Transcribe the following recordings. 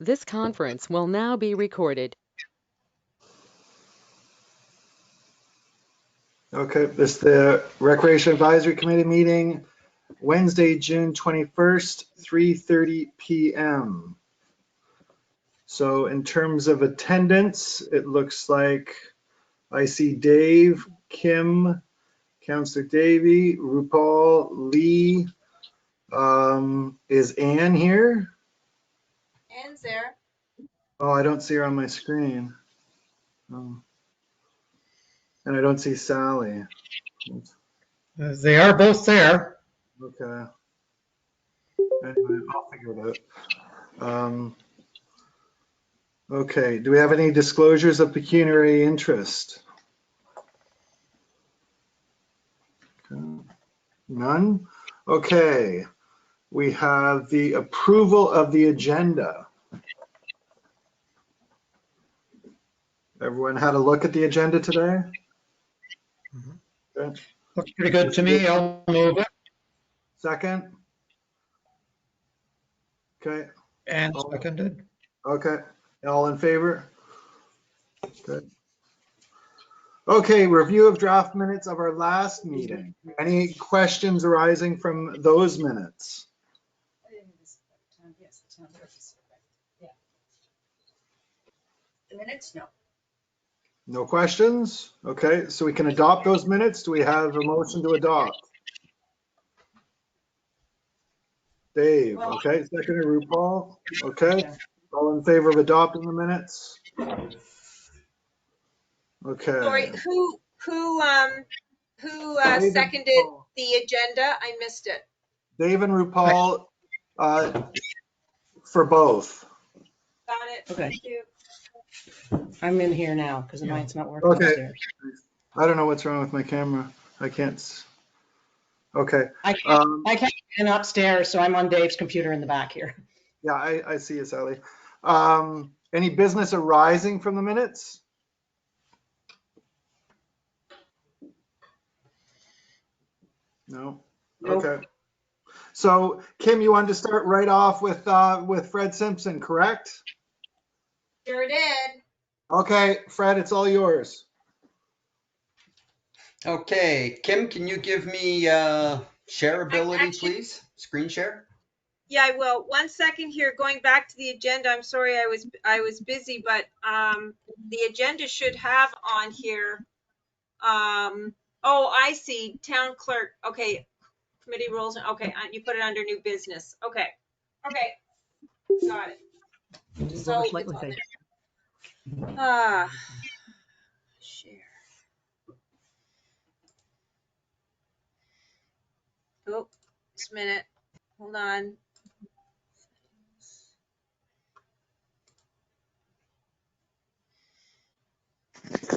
This conference will now be recorded. Okay, this is the Recreation Advisory Committee meeting, Wednesday, June 21st, 3:30 p.m. So in terms of attendance, it looks like I see Dave, Kim, Councillor Davey, RuPaul, Lee. Is Ann here? Ann's there. Oh, I don't see her on my screen. Oh. And I don't see Sally. They are both there. Okay. Anyway, I'll figure it out. Okay, do we have any disclosures of pecuniary interest? None? Okay, we have the approval of the agenda. Everyone had a look at the agenda today? Okay. Looks pretty good to me. I'll move it. Second? Okay, And seconded. okay, all in favor? Good. Okay, review of draft minutes of our last meeting. Any questions arising from those minutes? The minutes? No. No questions? Okay, so we can adopt those minutes. Do we have a motion to adopt? Dave, okay, second RuPaul, okay. All in favor of adopting the minutes? Okay. Sorry, who Dave and seconded RuPaul. the agenda? I missed it. Dave and RuPaul, for both. Got it. Okay. Thank you. I'm in here now because Yeah. mine's not working Okay. upstairs. I don't know what's wrong with my camera. I can't. Okay. I can't get in upstairs, so I'm on Dave's computer in the back here. Yeah, I see you, Sally. Any business arising from the minutes? No? Nope. Okay. So Kim, you wanted to start right off with Fred Simpson, correct? Sure did. Okay, Fred, it's all yours. Okay, Kim, can you give me shareability, Actually- please? Screen share? Yeah, I will. 1 second here. Going back to the agenda. I'm sorry, I was busy, but the agenda should have on here. Oh, I see. Town clerk. Okay. Committee rules. Okay, you put it under new business. Okay. Okay. Got it. Move So over it's slightly, on Dave. there. Share. Oh, just a minute. Hold on.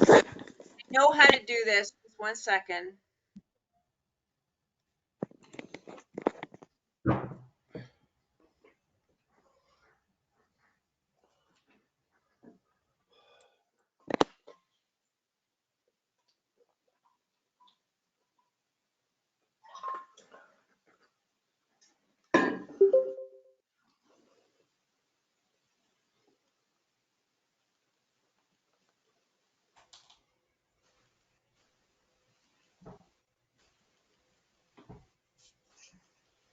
I know how to do this. Just 1 second.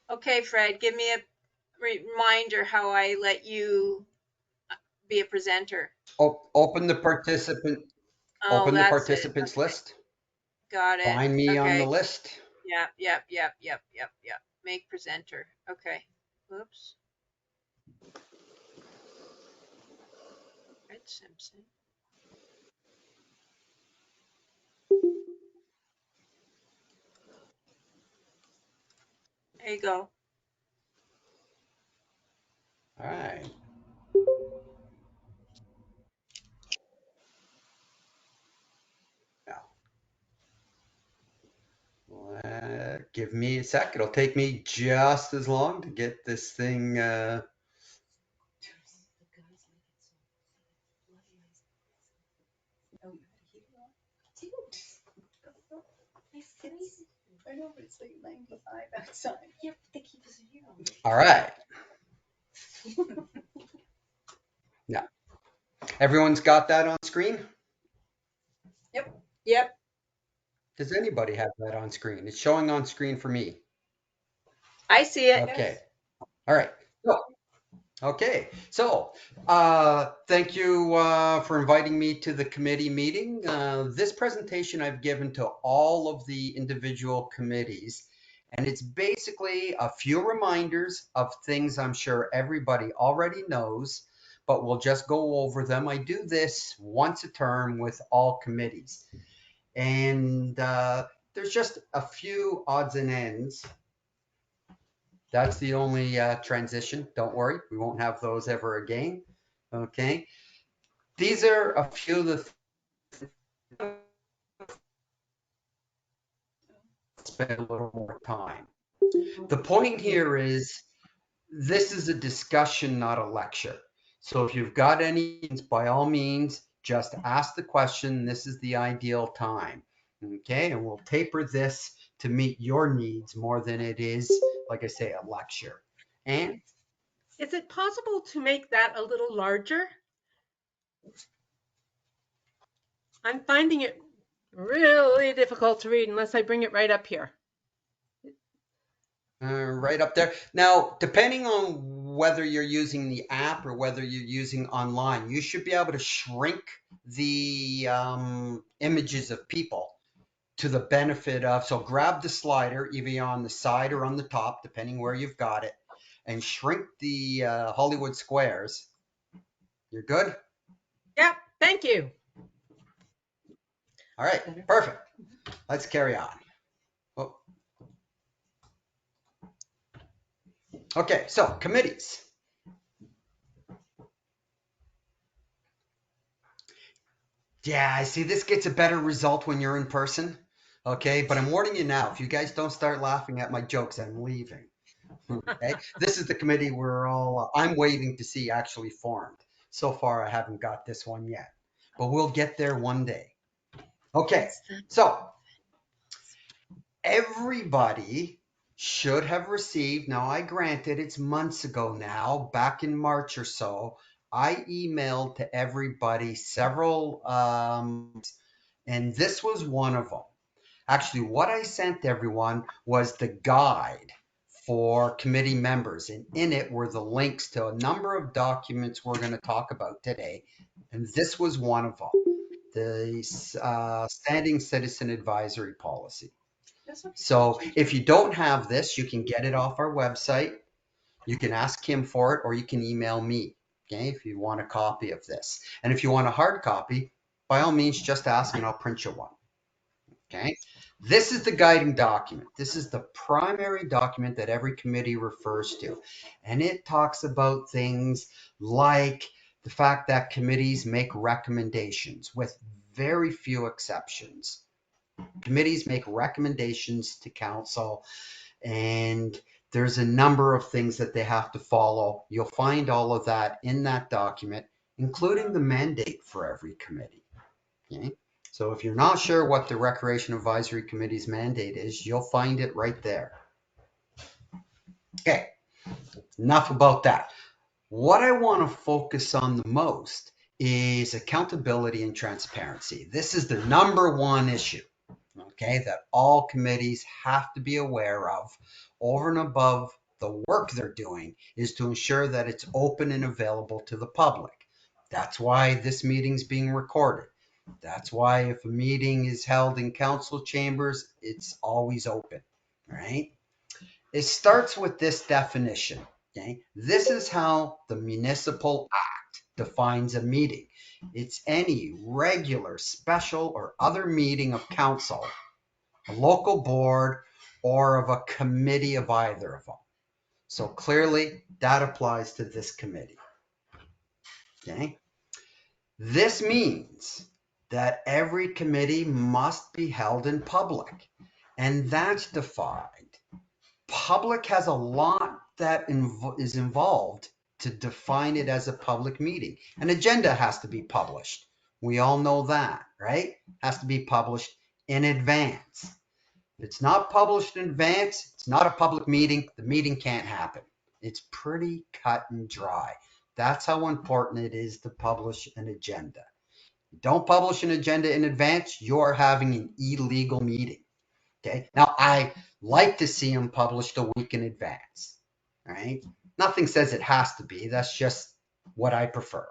Okay, Fred, give me a reminder how I let you be a presenter. Open the participant. Oh, Open the that's participants it. Okay. list. Got it. Find me on the Okay. list. Yep. Make presenter. Okay. Whoops. Fred Simpson. There you go. All right. Now, give me a sec. It'll take me just as long to get this thing. I know, but it's like 95 outside. All right. Everyone's got that on screen? Yep. Does anybody have that on screen? It's showing on screen for me. I see it. Okay. All right. So, okay. So, thank you for inviting me to the committee meeting. This presentation I've given to all of the individual committees, and it's basically a few reminders of things I'm sure everybody already knows, but we'll just go over them. I do this once a term with all committees. And there's just a few odds and ends. That's the only transition. Don't worry, we won't have those ever again. Okay. These are a few of the spend a little more time. The point here is this is a discussion, not a lecture. So if you've got any, by all means, just ask the question. This is the ideal time. Okay, and we'll taper this to meet your needs more than it is, like I say, a lecture. And Is it possible to make that a little larger? I'm finding it really difficult to read unless I bring it right up here. right up there. Now, depending on whether you're using the app or whether you're using online, you should be able to shrink the images of people to the benefit of, so grab the slider either on the side or on the top, depending where you've got it, and shrink the Hollywood squares. You're good? Yep, thank you. All right, perfect. Let's carry on. Oh. Okay, so committees. Yeah, I see this gets a better result when you're in person. Okay, but I'm warning you now, if you guys don't start laughing at my jokes, I'm leaving. Okay, this is the committee we're all, I'm waiting to see actually formed. So far, I haven't got this one yet, but we'll get there one day. Okay, so everybody should have received, now I granted it's months ago now, back in March or so, I emailed to everybody several, and this was one of them. Actually, what I sent everyone was the guide for committee members, and in it were the links to a number of documents we're going to talk about today, and this was one of them, the Standing Citizen Advisory Policy. So if you don't have this, you can get it off our website. You can ask Kim for it, or you can email me, okay, if you want a copy of this. And if you want a hard copy, by all means, just ask and I'll print you one. Okay, this is the guiding document. This is the primary document that every committee refers to. And it talks about things like the fact that committees make recommendations with very few exceptions. Committees make recommendations to council, and there's a number of things that they have to follow. You'll find all of that in that document, including the mandate for every committee. Okay? So if you're not sure what the Recreation Advisory Committee's mandate is, you'll find it right there. Okay, enough about that. What I want to focus on the most is accountability and transparency. This is the number one issue, okay, that all committees have to be aware of. Over and above the work they're doing is to ensure that it's open and available to the public. That's why this meeting's being recorded. That's why if a meeting is held in council chambers, it's always open, right? It starts with this definition, okay? This is how the Municipal Act defines a meeting. It's any regular, special, or other meeting of council, a local board, or of a committee of either of them. So clearly that applies to this committee, okay? This means that every committee must be held in public, and that's defined. Public has a lot that is involved to define it as a public meeting. An agenda has to be published. We all know that, right? Has to be published in advance. If it's not published in advance, it's not a public meeting. The meeting can't happen. It's pretty cut and dry. That's how important it is to publish an agenda. You don't publish an agenda in advance, you're having an illegal meeting. Okay. Now, I like to see them published a week in advance. All right. Nothing says it has to be. That's just what I prefer.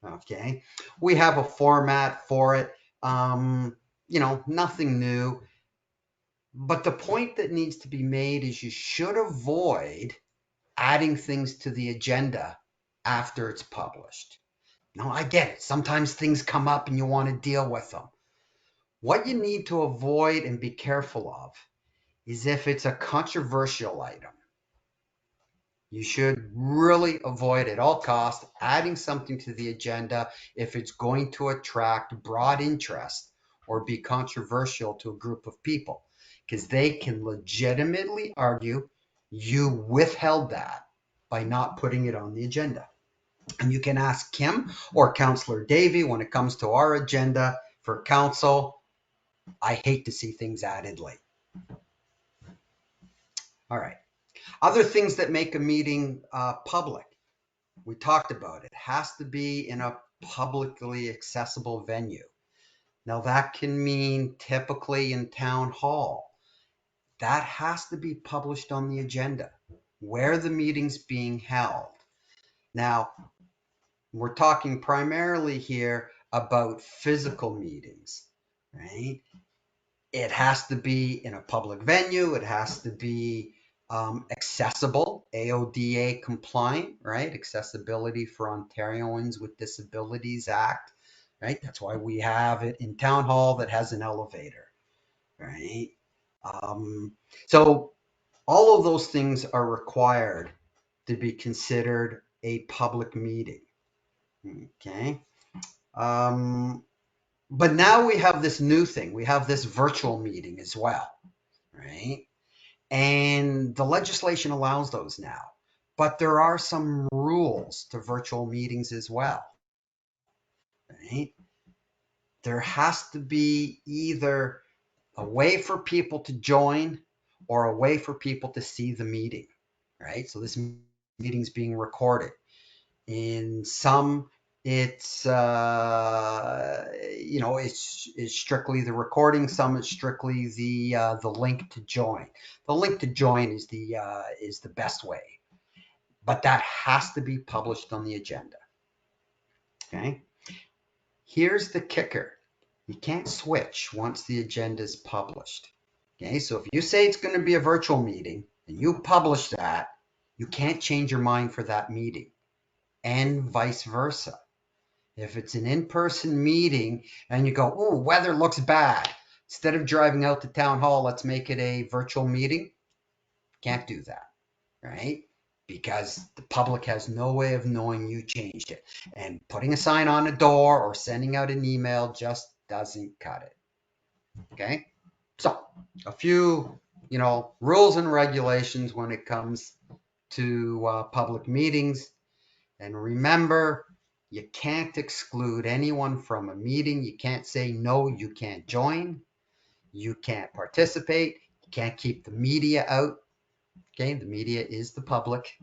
Okay. We have a format for it. Nothing new. But the point that needs to be made is you should avoid adding things to the agenda after it's published. Now, I get it. Sometimes things come up and you want to deal with them. What you need to avoid and be careful of is if it's a controversial item. You should really avoid at all costs adding something to the agenda if it's going to attract broad interest or be controversial to a group of people, because they can legitimately argue you withheld that by not putting it on the agenda. And you can ask Kim or Councillor Davey when it comes to our agenda for council. I hate to see things added late. All right. Other things that make a meeting public. We talked about it. It has to be in a publicly accessible venue. Now that can mean typically in town hall. That has to be published on the agenda, where the meeting's being held. Now, we're talking primarily here about physical meetings, right? It has to be in a public venue. It has to be accessible, AODA compliant, right? Accessibility for Ontarians with Disabilities Act, right? That's why we have it in town hall that has an elevator, right? So all of those things are required to be considered a public meeting, okay? But now we have this new thing. We have this virtual meeting as well, right? And the legislation allows those now. But there are some rules to virtual meetings as well, right? There has to be either a way for people to join or a way for people to see the meeting, right? So this meeting's being recorded. In some, it's it's strictly the recording. Some it's strictly the link to join. The link to join is the best way, but that has to be published on the agenda. Okay. Here's the kicker: you can't switch once the agenda is published. Okay. So if you say it's going to be a virtual meeting and you publish that, you can't change your mind for that meeting. And vice versa. If it's an in-person meeting and you go, oh, weather looks bad, instead of driving out to town hall, let's make it a virtual meeting. Can't do that, right? Because the public has no way of knowing you changed it. And putting a sign on a door or sending out an email just doesn't cut it. Okay? So a few, rules and regulations when it comes to public meetings. And remember, you can't exclude anyone from a meeting. You can't say, no, you can't join. You can't participate. You can't keep the media out. Okay, the media is the public,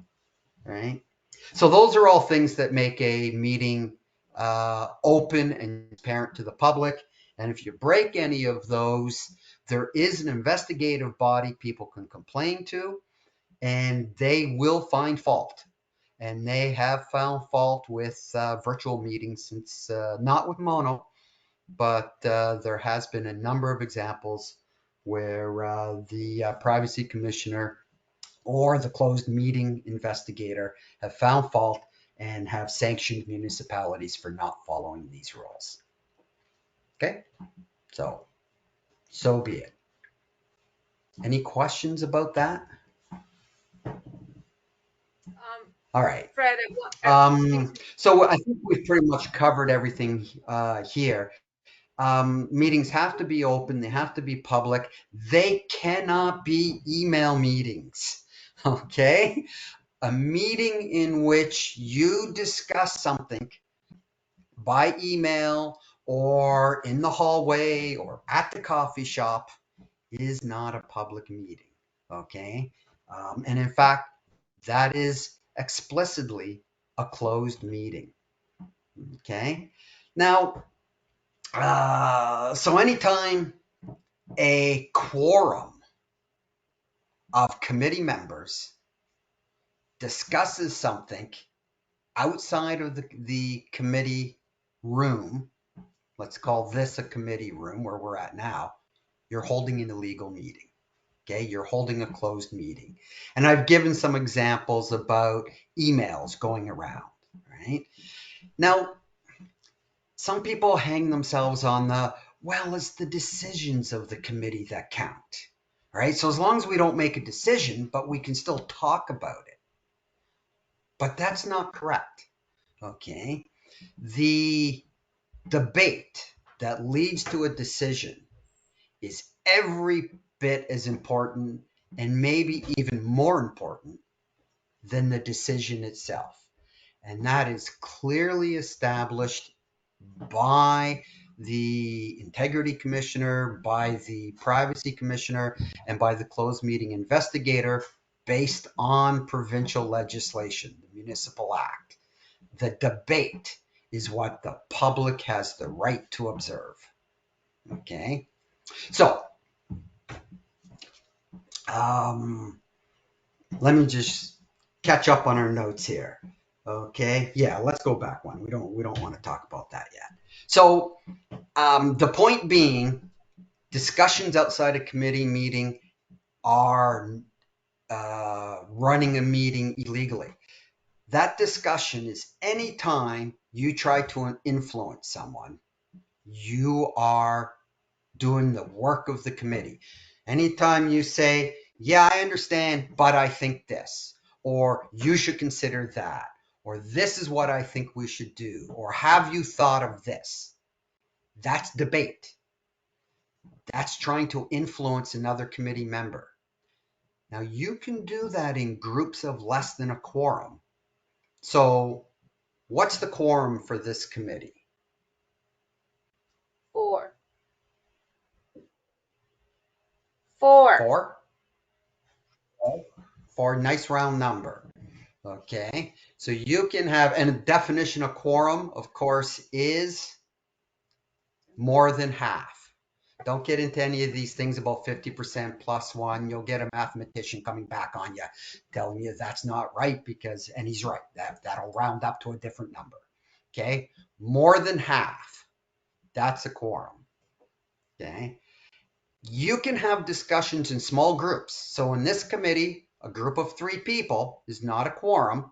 right? So those are all things that make a meeting open and transparent to the public. And if you break any of those, there is an investigative body people can complain to, and they will find fault. And they have found fault with virtual meetings since, not with Mono, but there has been a number of examples where the privacy commissioner or the closed meeting investigator have found fault and have sanctioned municipalities for not following these rules. Okay, so be it. Any questions about that? All right. Fred, So I think we've pretty much covered everything here. Meetings have to be open. They have to be public. They cannot be email meetings. Okay. A meeting in which you discuss something by email or in the hallway or at the coffee shop is not a public meeting. Okay. And in fact, that is explicitly a closed meeting. Okay. Now, so anytime a quorum of committee members discusses something outside of the committee room, let's call this a committee room where we're at now, you're holding an illegal meeting. Okay, you're holding a closed meeting. And I've given some examples about emails going around, right? Now, some people hang themselves on well, it's the decisions of the committee that count, right? So as long as we don't make a decision, but we can still talk about it. But that's not correct, okay? The debate that leads to a decision is every bit as important and maybe even more important than the decision itself. And that is clearly established by the Integrity Commissioner, by the Privacy Commissioner, and by the closed meeting investigator based on provincial legislation, the Municipal Act. The debate is what the public has the right to observe. Okay? So, let me just catch up on our notes here. Okay, yeah, let's go back one. We don't want to talk about that yet. So the point being, discussions outside a committee meeting are running a meeting illegally. That discussion is anytime you try to influence someone, you are doing the work of the committee. Anytime you say, yeah, I understand, but I think this, or you should consider that, or this is what I think we should do, or have you thought of this? That's debate. That's trying to influence another committee member. Now, you can do that in groups of less than a quorum. So what's the quorum for this committee? 4. 4? 4, nice round number. Okay, so you can have, and a definition of quorum, of course, is more than half. Don't get into any of these things about 50% plus 1. You'll get a mathematician coming back on you, telling you that's not right because, and he's right, that'll round up to a different number. Okay, more than half, that's a quorum. Okay, you can have discussions in small groups. So in this committee, a group of 3 people is not a quorum.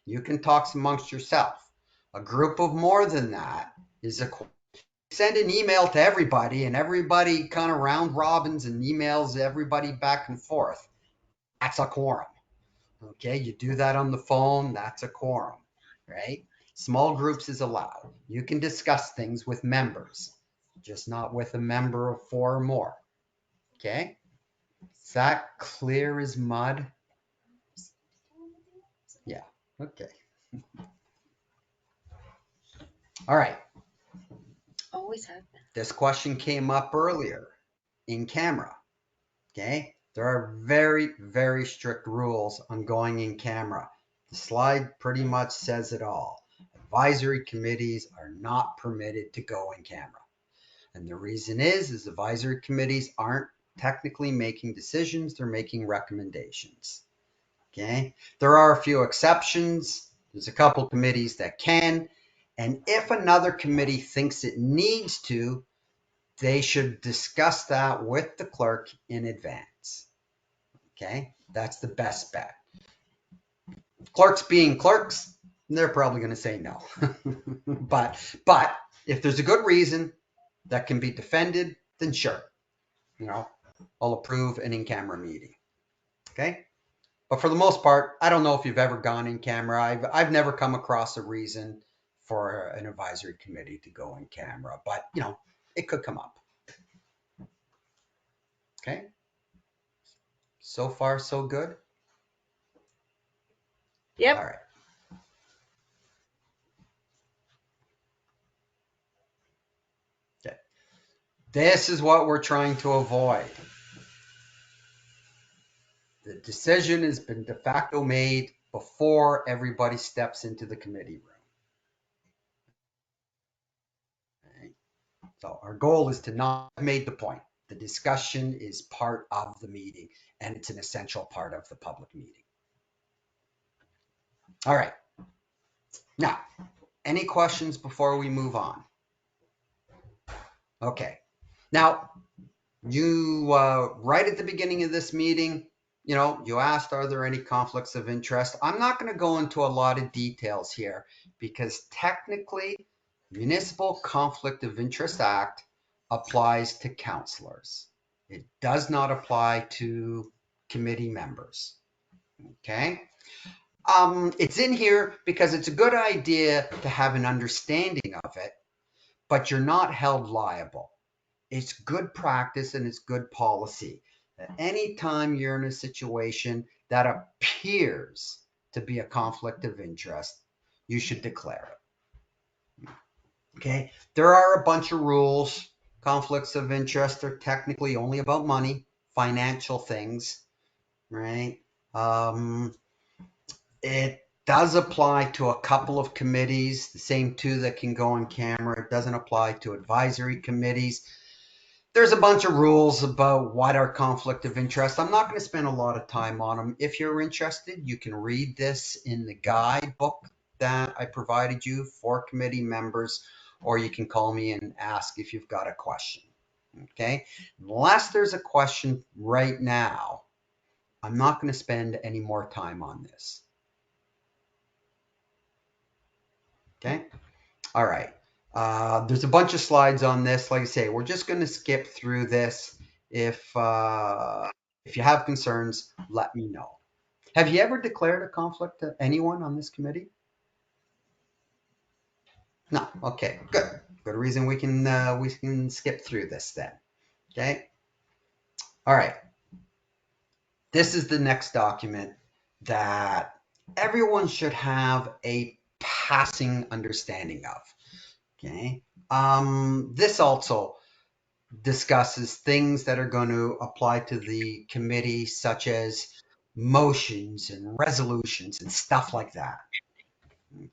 You can talk amongst yourself. A group of more than that is a quorum. Send an email to everybody and everybody kind of round robins and emails everybody back and forth. That's a quorum. Okay, you do that on the phone, that's a quorum, right? Small groups is allowed. You can discuss things with members, just not with a member of 4 or more. Okay, is that clear as mud? Yeah, okay. All right. Always have been. This question came up earlier in camera. Okay, there are very, very strict rules on going in camera. The slide pretty much says it all. Advisory committees are not permitted to go in camera. And the reason is advisory committees aren't technically making decisions, they're making recommendations. Okay, there are a few exceptions. There's a couple committees that can, and if another committee thinks it needs to, they should discuss that with the clerk in advance. Okay, that's the best bet. Clerks being clerks, they're probably going to say no. but if there's a good reason that can be defended, then sure, I'll approve an in-camera meeting. Okay, but for the most part, I don't know if you've ever gone in camera. I've never come across a reason for an advisory committee to go in camera, but it could come up. Okay, so far so good. Yep. All right. Okay. This is what we're trying to avoid. The decision has been de facto made before everybody steps into the committee room. Okay? So our goal is to not have made the point. The discussion is part of the meeting, and it's an essential part of the public meeting. All right. Now, any questions before we move on? Okay. Now, you, right at the beginning of this meeting, you asked, are there any conflicts of interest? I'm not going to go into a lot of details here because technically, Municipal Conflict of Interest Act applies to councillors. It does not apply to committee members. Okay. It's in here because it's a good idea to have an understanding of it, but you're not held liable. It's good practice and it's good policy that anytime you're in a situation that appears to be a conflict of interest, you should declare it. Okay, there are a bunch of rules. Conflicts of interest are technically only about money, financial things, right? It does apply to a couple of committees, the same two that can go on camera. It doesn't apply to advisory committees. There's a bunch of rules about what are conflict of interest. I'm not going to spend a lot of time on them. If you're interested, you can read this in the guidebook that I provided you for committee members, or you can call me and ask if you've got a question. Okay? Unless there's a question right now, I'm not going to spend any more time on this. Okay? All right. There's a bunch of slides on this. Like I say, we're just going to skip through this. If you have concerns, let me know. Have you ever declared a conflict to anyone on this committee? No. Okay. Good. Good reason we can skip through this then. Okay. All right. This is the next document that everyone should have a passing understanding of. Okay. This also discusses things that are going to apply to the committee, such as motions and resolutions and stuff like that.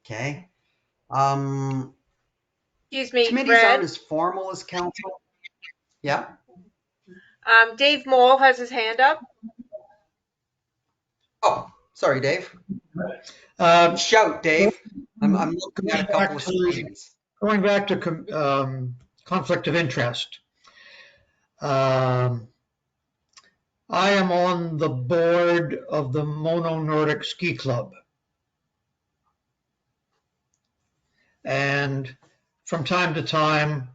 Okay. Excuse me, Committees Fred. aren't as formal as council. Yeah. Dave Moll has his hand up. Oh, Sorry, Dave. uh, Shout, Dave. I'm looking at a couple of screens. going back to conflict of interest. I am on the board of the Mono Nordic Ski Club. And from time to time,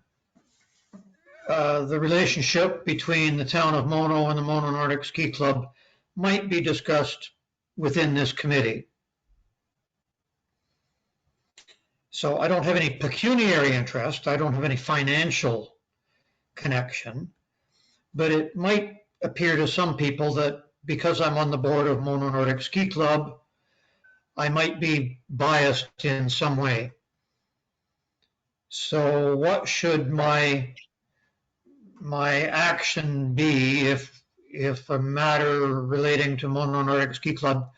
the relationship between the town of Mono and the Mono Nordic Ski Club might be discussed within this committee. So I don't have any pecuniary interest. I don't have any financial connection, but it might appear to some people that because I'm on the board of Mono Nordic Ski Club, I might be biased in some way. So what should my action be if a matter relating to Mono Nordic Ski Club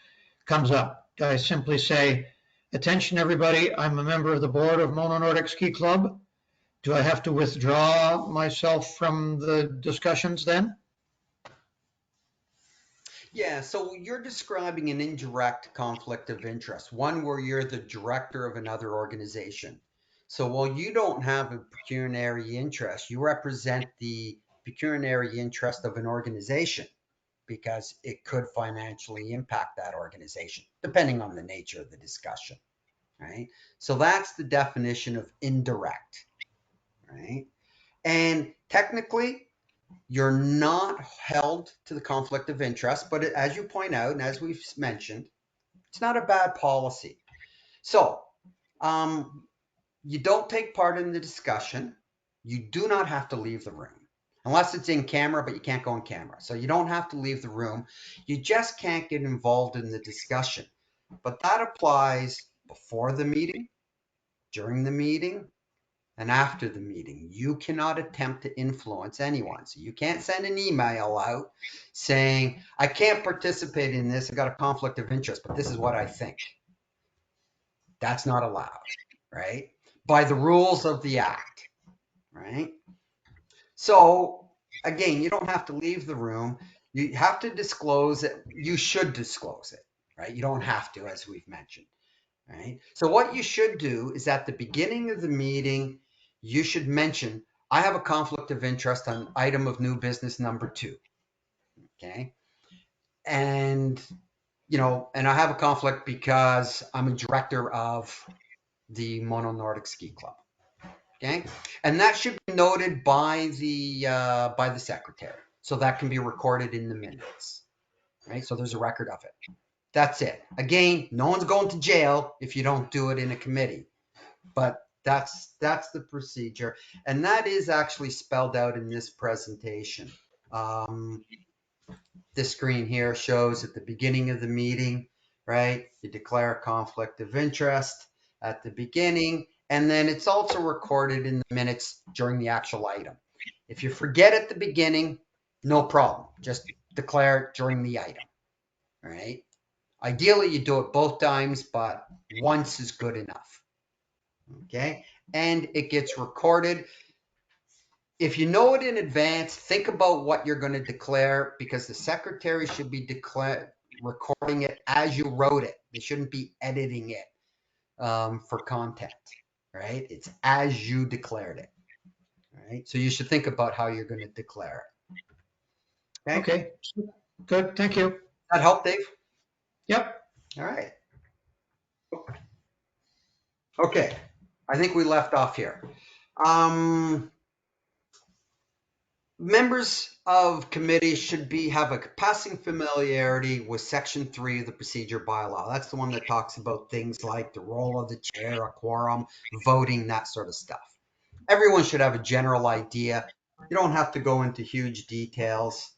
comes up? Do I simply say, attention everybody, I'm a member of the board of Mono Nordic Ski Club? Do I have to withdraw myself from the discussions then? Yeah, so you're describing an indirect conflict of interest, one where you're the director of another organization. So while you don't have a pecuniary interest, you represent the pecuniary interest of an organization because it could financially impact that organization, depending on the nature of the discussion, right? So that's the definition of indirect, right? And technically, you're not held to the conflict of interest, but as you point out, and as we've mentioned, it's not a bad policy. So you don't take part in the discussion. You do not have to leave the room unless it's in camera, but you can't go on camera. So you don't have to leave the room. You just can't get involved in the discussion. But that applies before the meeting, during the meeting, and after the meeting. You cannot attempt to influence anyone. So you can't send an email out saying, I can't participate in this. I got a conflict of interest, but this is what I think. That's not allowed, right? By the rules of the act, right? So again, you don't have to leave the room. You have to disclose it. You should disclose it, right? You don't have to, as we've mentioned, right? So what you should do is at the beginning of the meeting, you should mention, I have a conflict of interest on item of new business number 2, okay? And, you know, and I have a conflict because I'm a director of the Mono Nordic Ski Club. Okay, and that should be noted by the secretary, so that can be recorded in the minutes, right? So there's a record of it. That's it. Again, no one's going to jail if you don't do it in a committee, but that's the procedure, and that is actually spelled out in this presentation. This screen here shows at the beginning of the meeting, right? You declare a conflict of interest at the beginning, and then it's also recorded in the minutes during the actual item. If you forget at the beginning, no problem. Just declare it during the item, right? Ideally, you do it both times, but once is good enough, okay? And it gets recorded. If you know it in advance, think about what you're going to declare, because the secretary should be recording it as you wrote it. They shouldn't be editing it for content, right? It's as you declared it, right? So you should think about how you're going to declare it. Okay, good, thank you. That help, Dave? Yep. All right. Okay, I think we left off here. Members of committees should have a passing familiarity with Section 3 of the procedure bylaw. That's the one that talks about things like the role of the chair, a quorum, voting, that sort of stuff. Everyone should have a general idea. You don't have to go into huge details.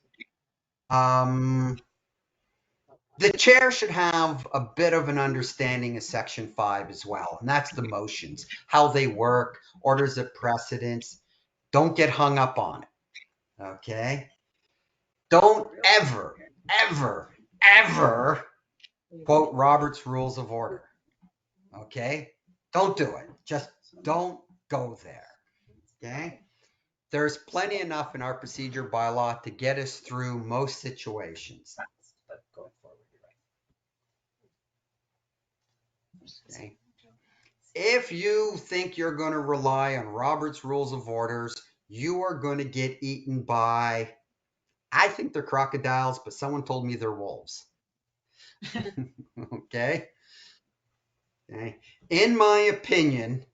The chair should have a bit of an understanding of Section 5 as well, and that's the motions, how they work, orders of precedence. Don't get hung up on it. Okay. Don't ever, ever, ever quote Robert's Rules of Order. Okay. Don't do it. Just don't go there. Okay. There's plenty enough in our procedure bylaw to get us through most situations. Okay. If you think you're going to rely on Robert's Rules of Orders, you are going to get eaten by, I think they're crocodiles, but someone told me they're wolves. Okay. Okay. In my opinion,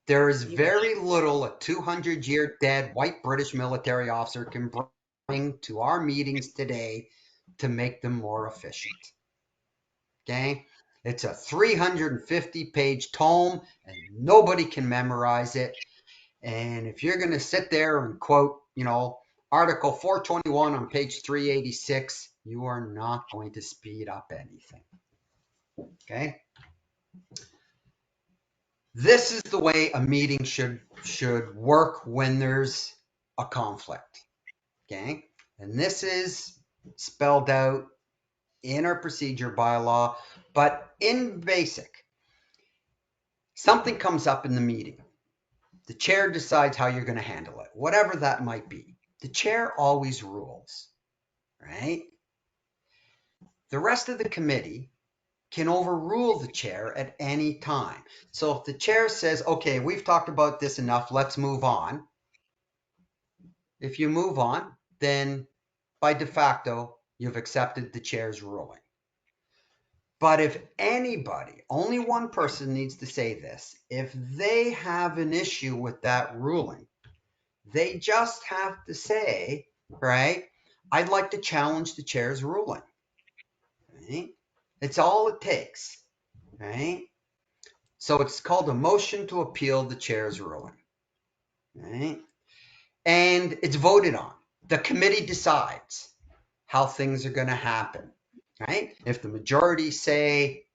there is very little a 200-year dead white British military officer can bring to our meetings today to make them more efficient. Okay. It's a 350-page tome and nobody can memorize it. And if you're going to sit there and quote, you know, Article 421 on page 386, you are not going to speed up anything. Okay. This is the way a meeting should work when there's a conflict. Okay. And this is spelled out in our procedure bylaw, but in basic, something comes up in the meeting. The chair decides how you're going to handle it, whatever that might be. The chair always rules, right? The rest of the committee can overrule the chair at any time. So if the chair says, okay, we've talked about this enough, let's move on. If you move on, then by de facto, you've accepted the chair's ruling. But if anybody, only one person needs to say this, if they have an issue with that ruling, they just have to say, right, I'd like to challenge the chair's ruling. Right? It's all it takes, right? So it's called a motion to appeal the chair's ruling, right? And it's voted on. The committee decides how things are going to happen, right? If the majority say,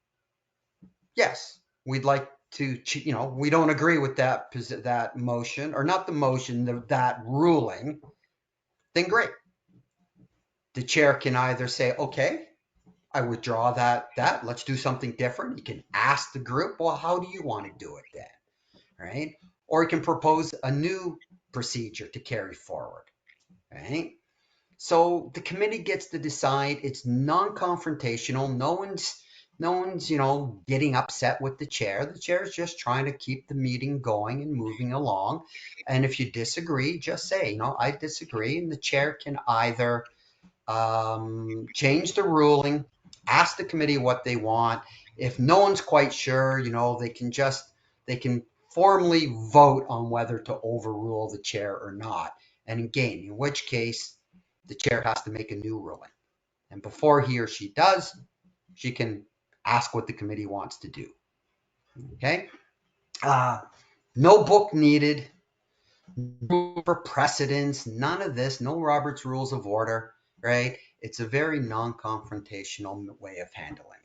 yes, we'd like you know, we don't agree with that motion, or not the motion, that ruling, then great. The chair can either say, okay, I withdraw that, let's do something different. You can ask the group, well, how do you want to do it then? Right? Or you can propose a new procedure to carry forward, right? So the committee gets to decide. It's non-confrontational. No one's, you know, getting upset with the chair. The chair is just trying to keep the meeting going and moving along. And if you disagree, just say, you know, I disagree. And the chair can either change the ruling, ask the committee what they want. If no one's quite sure, you know, they can formally vote on whether to overrule the chair or not. And again, in which case, the chair has to make a new ruling. And before he or she does, she can ask what the committee wants to do. Okay? No book needed, no for precedence, none of this, no Robert's Rules of Order, right? It's a very non-confrontational way of handling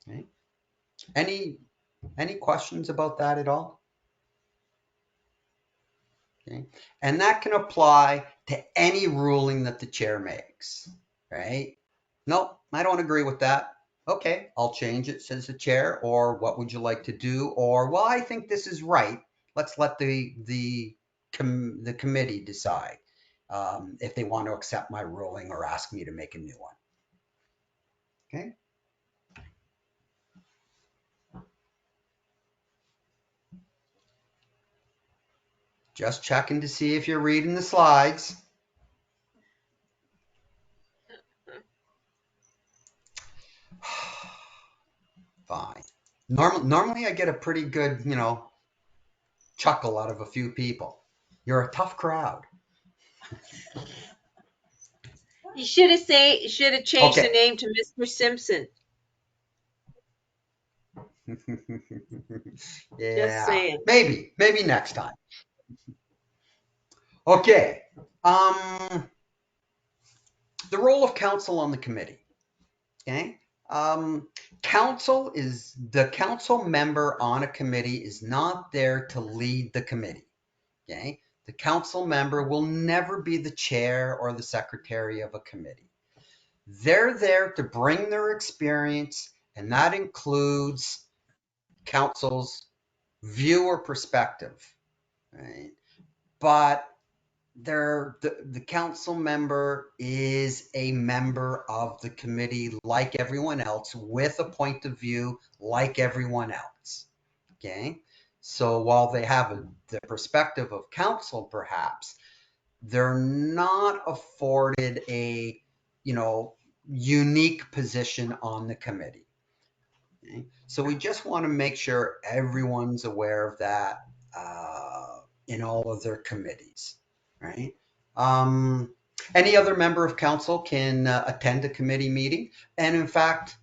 it. Okay? Any questions about that at all? Okay. And that can apply to any ruling that the chair makes, right? No, I don't agree with that. Okay, I'll change it, says the chair. Or what would you like to do? Or, well, I think this is right. Let's let the committee decide if they want to accept my ruling or ask me to make a new one. Okay. Just checking to see if you're reading the slides. Fine. Normally I get a pretty good, you know, chuckle out of a few people. You're a tough crowd. You should have changed the name to Mr. Simpson. Yeah, Just saying. maybe next time. Okay. The role of council on the committee. Okay. The council member on a committee is not there to lead the committee. Okay. The council member will never be the chair or the secretary of a committee. They're there to bring their experience, and that includes council's view or perspective, right? But the council member is a member of the committee like everyone else, with a point of view like everyone else. Okay, so while they have the perspective of council, perhaps they're not afforded a, you know, unique position on the committee. Okay? So we just want to make sure everyone's aware of that in all of their committees, right? Any other member of council can attend a committee meeting. And in fact,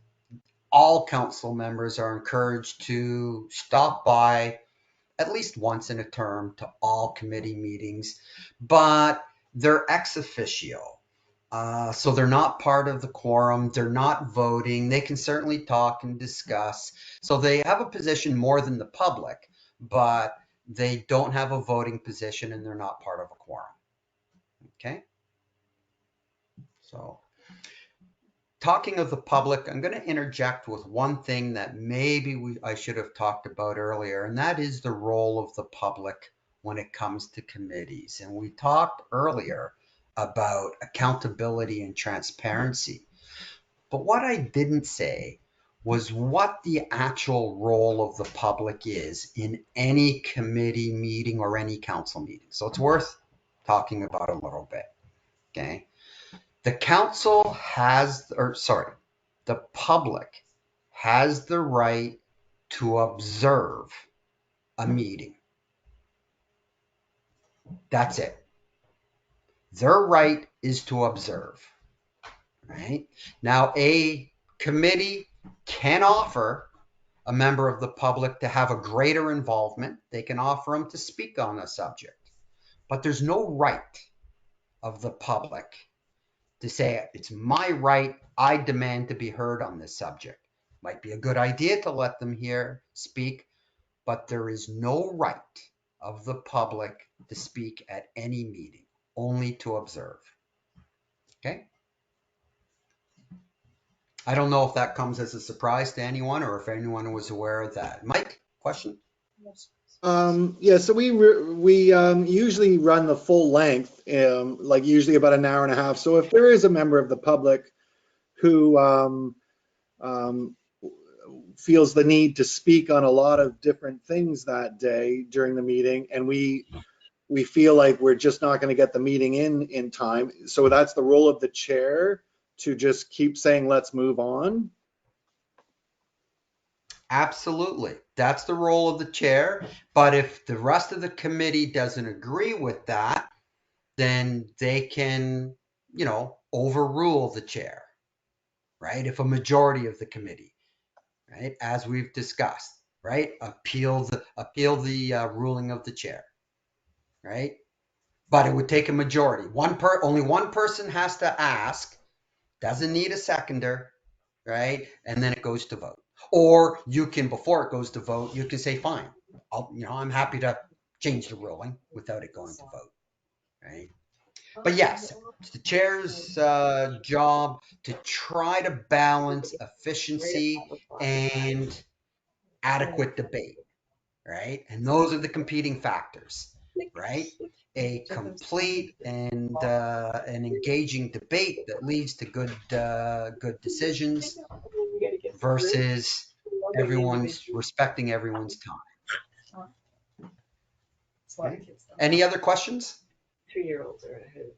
all council members are encouraged to stop by at least once in a term to all committee meetings, but they're ex officio. So they're not part of the quorum. They're not voting. They can certainly talk and discuss. So they have a position more than the public, but they don't have a voting position and they're not part of a quorum. Okay. So talking of the public, I'm going to interject with one thing that maybe I should have talked about earlier, and that is the role of the public when it comes to committees. And we talked earlier about accountability and transparency. But what I didn't say was what the actual role of the public is in any committee meeting or any council meeting. So it's worth talking about a little bit. Okay. The public has the right to observe a meeting. That's it. Their right is to observe, right? Now, a committee can offer a member of the public to have a greater involvement. They can offer them to speak on a subject, but there's no right of the public to say, it's my right, I demand to be heard on this subject. Might be a good idea to let them speak, but there is no right of the public to speak at any meeting, only to observe. Okay? I don't know if that comes as a surprise to anyone or if anyone was aware of that. Mike, question? Yeah, so we usually run the full length, like usually about an hour and a half. So if there is a member of the public who feels the need to speak on a lot of different things that day during the meeting, and we feel like we're just not going to get the meeting in time, so that's the role of the chair to just keep saying, let's move on. Absolutely. That's the role of the chair. But if the rest of the committee doesn't agree with that, then they can, overrule the chair, right? If a majority of the committee, right, as we've discussed, right, appeal the ruling of the chair, right? But it would take a majority. Only one person has to ask, doesn't need a seconder, right? And then it goes to vote. Or you can, before it goes to vote, you can say, fine, I'm happy to change the ruling without it going to vote, right? But yes, it's the chair's job to try to balance efficiency and adequate debate, right? And those are the competing factors, right? A complete and an engaging debate that leads to good decisions versus everyone's respecting everyone's time. Okay. Any other questions? 3-year-olds are ahead.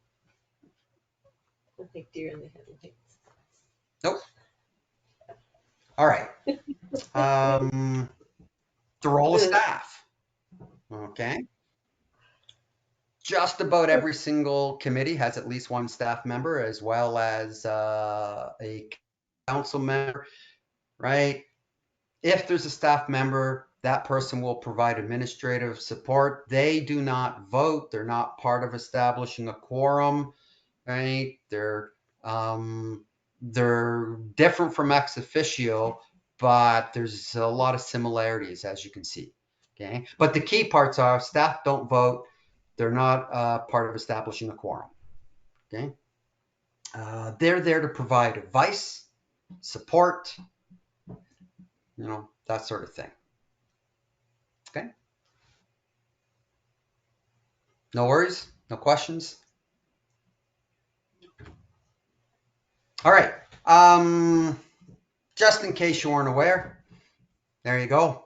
I think deer in the headlights. Nope. All right. The role of staff. Okay. Just about every single committee has at least one staff member as well as a council member, right? If there's a staff member, that person will provide administrative support. They do not vote. They're not part of establishing a quorum, right? They're different from ex officio, but there's a lot of similarities, as you can see. Okay, but the key parts are staff don't vote. They're not part of establishing a quorum. Okay, they're there to provide advice, support, that sort of thing. Okay. No worries, no questions. All right. Just in case you weren't aware, there you go.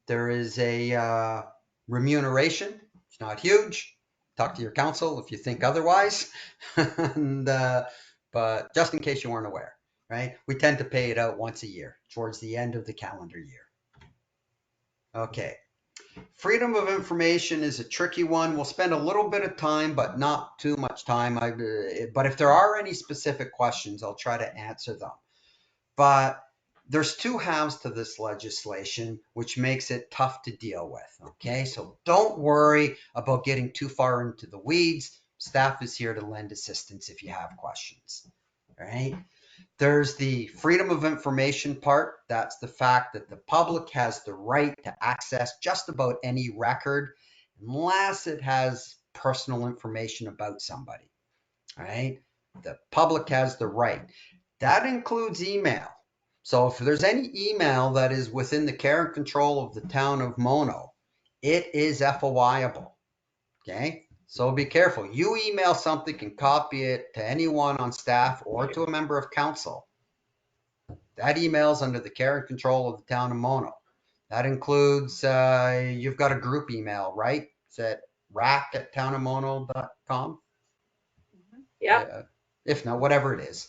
There is a remuneration. It's not huge. Talk to your council if you think otherwise. But just in case you weren't aware, right? We tend to pay it out once a year, towards the end of the calendar year. Okay. Freedom of information is a tricky one. We'll spend a little bit of time, but not too much time. But if there are any specific questions, I'll try to answer them. But there's two halves to this legislation, which makes it tough to deal with. Okay, so don't worry about getting too far into the weeds. Staff is here to lend assistance if you have questions. All right. There's the freedom of information part. That's the fact that the public has the right to access just about any record unless it has personal information about somebody. All right. The public has the right. That includes email. So if there's any email that is within the care and control of the town of Mono, it is FOIable. Okay. So be careful. You email something and copy it to anyone on staff or to a member of council. That email's under the care and control of the town of Mono. That includes, you've got a group email, right? It's at rack@townofmono.com. Yeah. If not, whatever it is.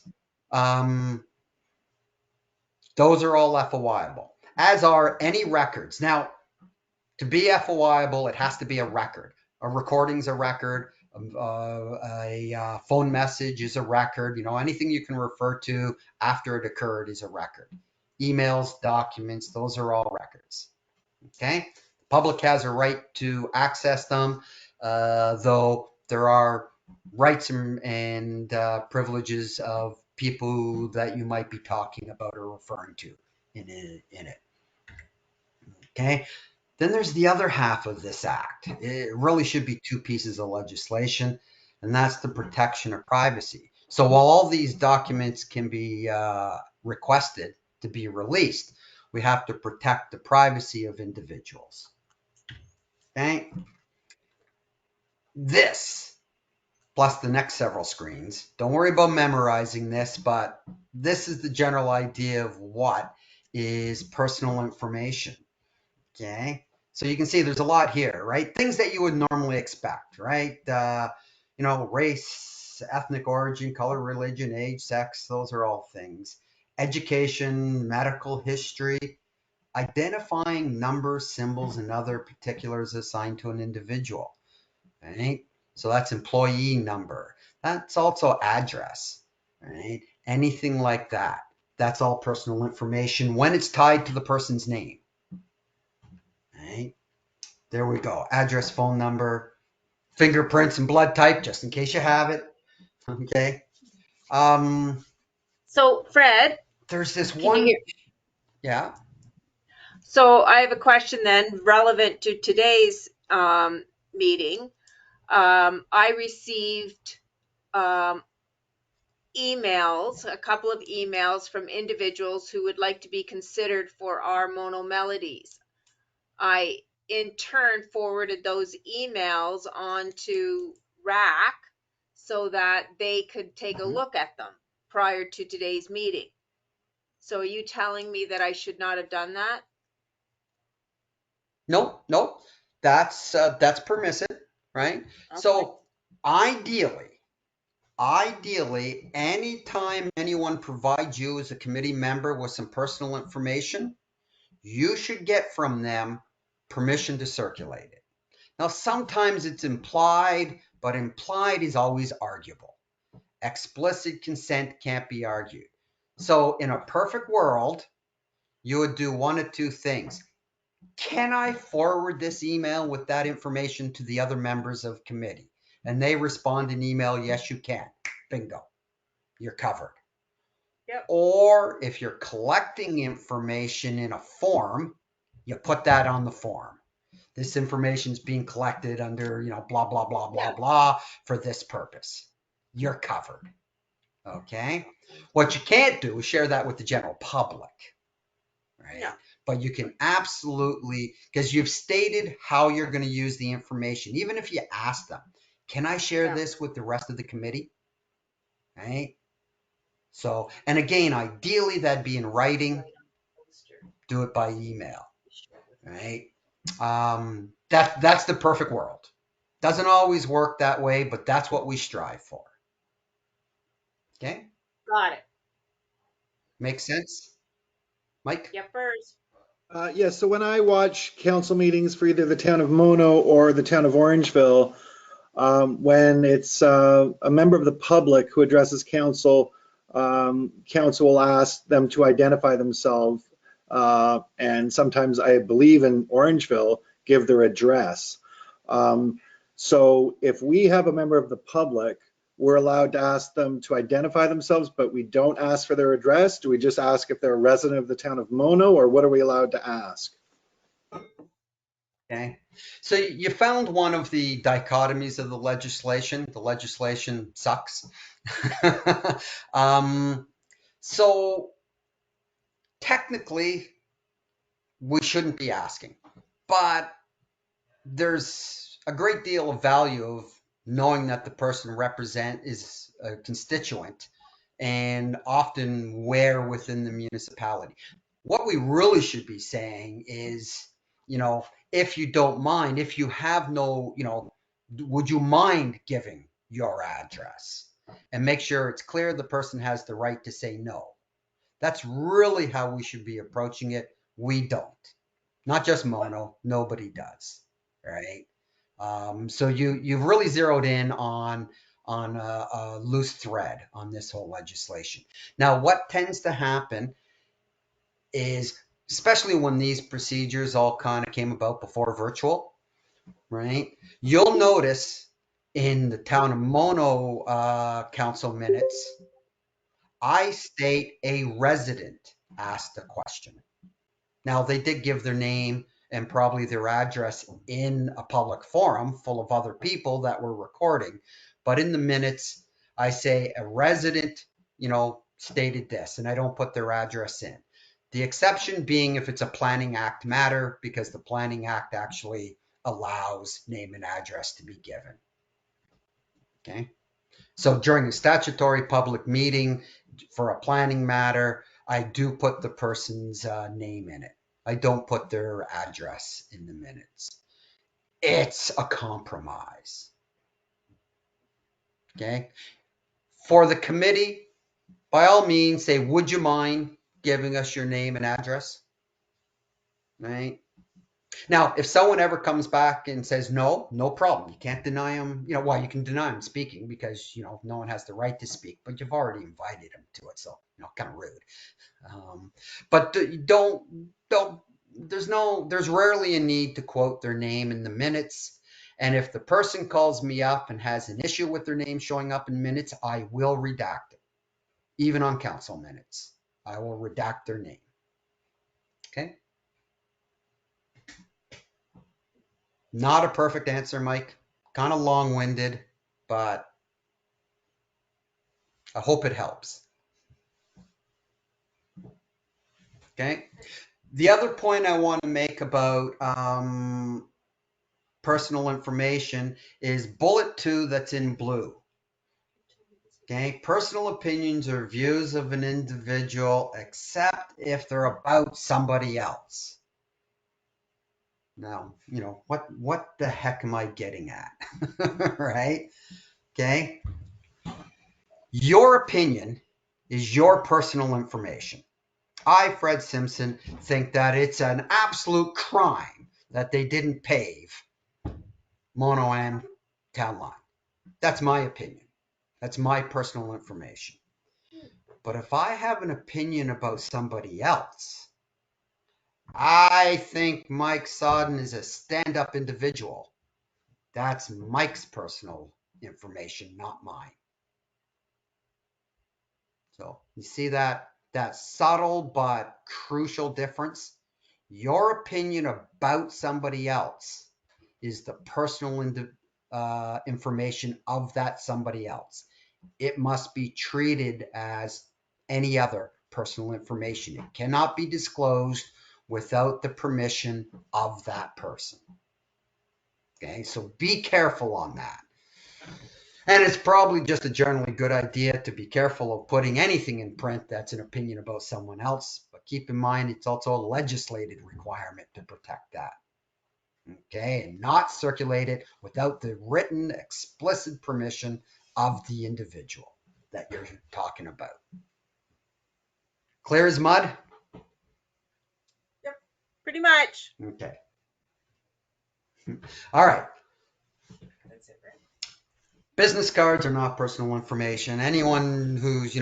Those are all FOIable, as are any records. Now, to be FOIable, it has to be a record. A recording's a record. A phone message is a record. Anything you can refer to after it occurred is a record. Emails, documents, those are all records. Okay? The public has a right to access them, though there are rights and privileges of people that you might be talking about or referring to. in it. Okay. Then there's the other half of this act. It really should be two pieces of legislation, and that's the protection of privacy. So while all these documents can be requested to be released, we have to protect the privacy of individuals. Okay. This, plus the next several screens. Don't worry about memorizing this, but this is the general idea of what is personal information. Okay. So you can see there's a lot here, right? Things that you would normally expect, right? Race, ethnic origin, color, religion, age, sex, those are all things. Education, medical history, identifying numbers, symbols, and other particulars assigned to an individual, right? So that's employee number. That's also address, right? Anything like that. That's all personal information when it's tied to the person's name. Right? There we go. Address, phone number, fingerprints, and blood type, just in case you have it. Okay. So Fred, There's this can one. you hear? Yeah. So I have a question then relevant to today's meeting. I received emails, a couple of emails from individuals who would like to be considered for our Mono Melodies. I in turn forwarded those emails on to RAC so that they could take a look at them prior to today's meeting. So are you telling me that I should not have done that? Nope. That's permissive, right? Okay. So ideally, anytime anyone provides you as a committee member with some personal information, you should get from them permission to circulate it. Now, sometimes it's implied, but implied is always arguable. Explicit consent can't be argued. So in a perfect world, you would do one of two things. Can I forward this email with that information to the other members of committee? And they respond in email, yes, you can. Bingo. You're covered. Yep. Or if you're collecting information in a form, you put that on the form. This information is being collected under, blah, blah, blah, blah, blah for this purpose. You're covered. Okay. What you can't do is share that with the general public. Right. No. But you can absolutely, because you've stated how you're going to use the information. Even if you ask them, can I share this with the rest of the committee? Right. So, and again, ideally that'd be in writing. Do it by email. Right. That's the perfect world. Doesn't always work that way, but that's what we strive for. Okay. Got it. Makes sense? Mike? Yep, first. Yes, so when I watch council meetings for either the town of Mono or the town of Orangeville, when it's a member of the public who addresses council, council will ask them to identify themselves, and sometimes I believe in Orangeville, give their address. So if we have a member of the public, we're allowed to ask them to identify themselves, but we don't ask for their address. Do we just ask if they're a resident of the town of Mono, or what are we allowed to ask? Okay. So you found one of the dichotomies of the legislation. The legislation sucks. So technically, we shouldn't be asking, but there's a great deal of value of knowing that the person is a constituent and often where within the municipality. What we really should be saying is, if you don't mind, if you have no, would you mind giving your address? And make sure it's clear the person has the right to say no. That's really how we should be approaching it. We don't. Not just Mono, nobody does, right? So you've really zeroed in on a loose thread on this whole legislation. Now, what tends to happen is, especially when these procedures all kind of came about before virtual, right? You'll notice in the town of Mono council minutes, I state a resident asked a question. Now, they did give their name and probably their address in a public forum full of other people that were recording. But in the minutes, I say a resident, stated this, and I don't put their address in. The exception being if it's a Planning Act matter, because the Planning Act actually allows name and address to be given. Okay. So during a statutory public meeting for a planning matter, I do put the person's name in it. I don't put their address in the minutes. It's a compromise. Okay. For the committee, by all means, say, would you mind giving us your name and address? Right. Now, if someone ever comes back and says no, no problem. You can't deny them. You can deny them speaking because, no one has the right to speak, but you've already invited them to it. So, kind of rude. But there's rarely a need to quote their name in the minutes. And if the person calls me up and has an issue with their name showing up in minutes, I will redact it. Even on council minutes, I will redact their name. Okay. Not a perfect answer, Mike. Kind of long-winded, but I hope it helps. Okay. The other point I want to make about personal information is bullet 2 that's in blue. Okay. Personal opinions or views of an individual, except if they're about somebody else. Now, what the heck am I getting at? Right? Okay. Your opinion is your personal information. I, Fred Simpson, think that it's an absolute crime that they didn't pave Monoam Town Line. That's my opinion. That's my personal information. But if I have an opinion about somebody else, I think Mike Sodden is a stand-up individual. That's Mike's personal information, not mine. So you see that subtle but crucial difference? Your opinion about somebody else is the personal information of that somebody else. It must be treated as any other personal information. It cannot be disclosed without the permission of that person. Okay, so be careful on that. And it's probably just a generally good idea to be careful of putting anything in print that's an opinion about someone else. But keep in mind, it's also a legislated requirement to protect that. Okay, and not circulate it without the written, explicit permission of the individual that you're talking about. Clear as mud? Yep, pretty much. Okay. All right. That's it, right? Business cards are not personal information. Anyone who's,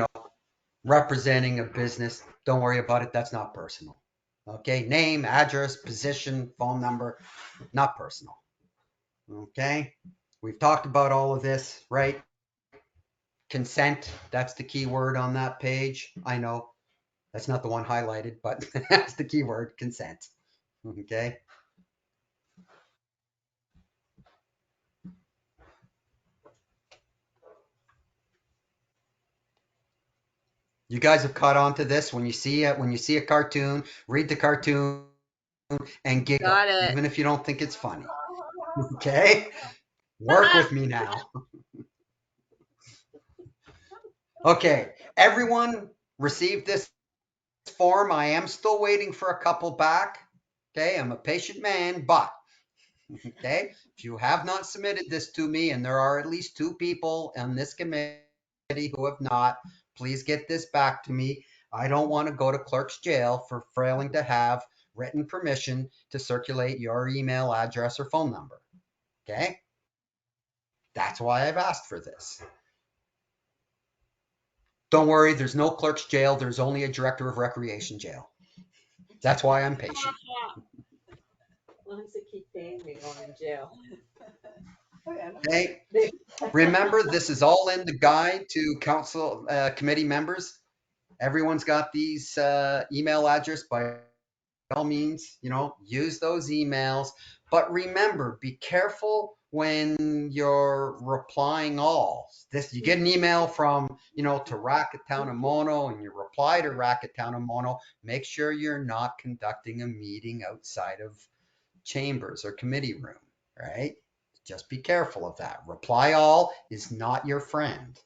representing a business, don't worry about it. That's not personal. Okay. Name, address, position, phone number, not personal. Okay. We've talked about all of this, right? Consent. That's the key word on that page. I know that's not the one highlighted, but that's the key word, consent. Okay. You guys have caught on to this. When you see a cartoon, read the cartoon and giggle, Got it. even if you don't think it's funny. Okay? Work with me now. Okay, everyone received this form. I am still waiting for a couple back. Okay, I'm a patient man, but okay, if you have not submitted this to me, and there are at least 2 people on this committee who have not, please get this back to me. I don't want to go to clerk's jail for failing to have written permission to circulate your email address or phone number. Okay? That's why I've asked for this. Don't worry, there's no clerk's jail. There's only a director of recreation jail. That's why I'm patient. As long as they keep paying me going in jail. Okay? Remember, this is all in the guide to council committee members. everyone's got these email address. By all means, use those emails. But remember, be careful when you're replying all. You get an email from, to Racket Town of Mono, and you reply to Racket Town of Mono. Make sure you're not conducting a meeting outside of chambers or committee room, right? Just be careful of that. Reply all is not your friend,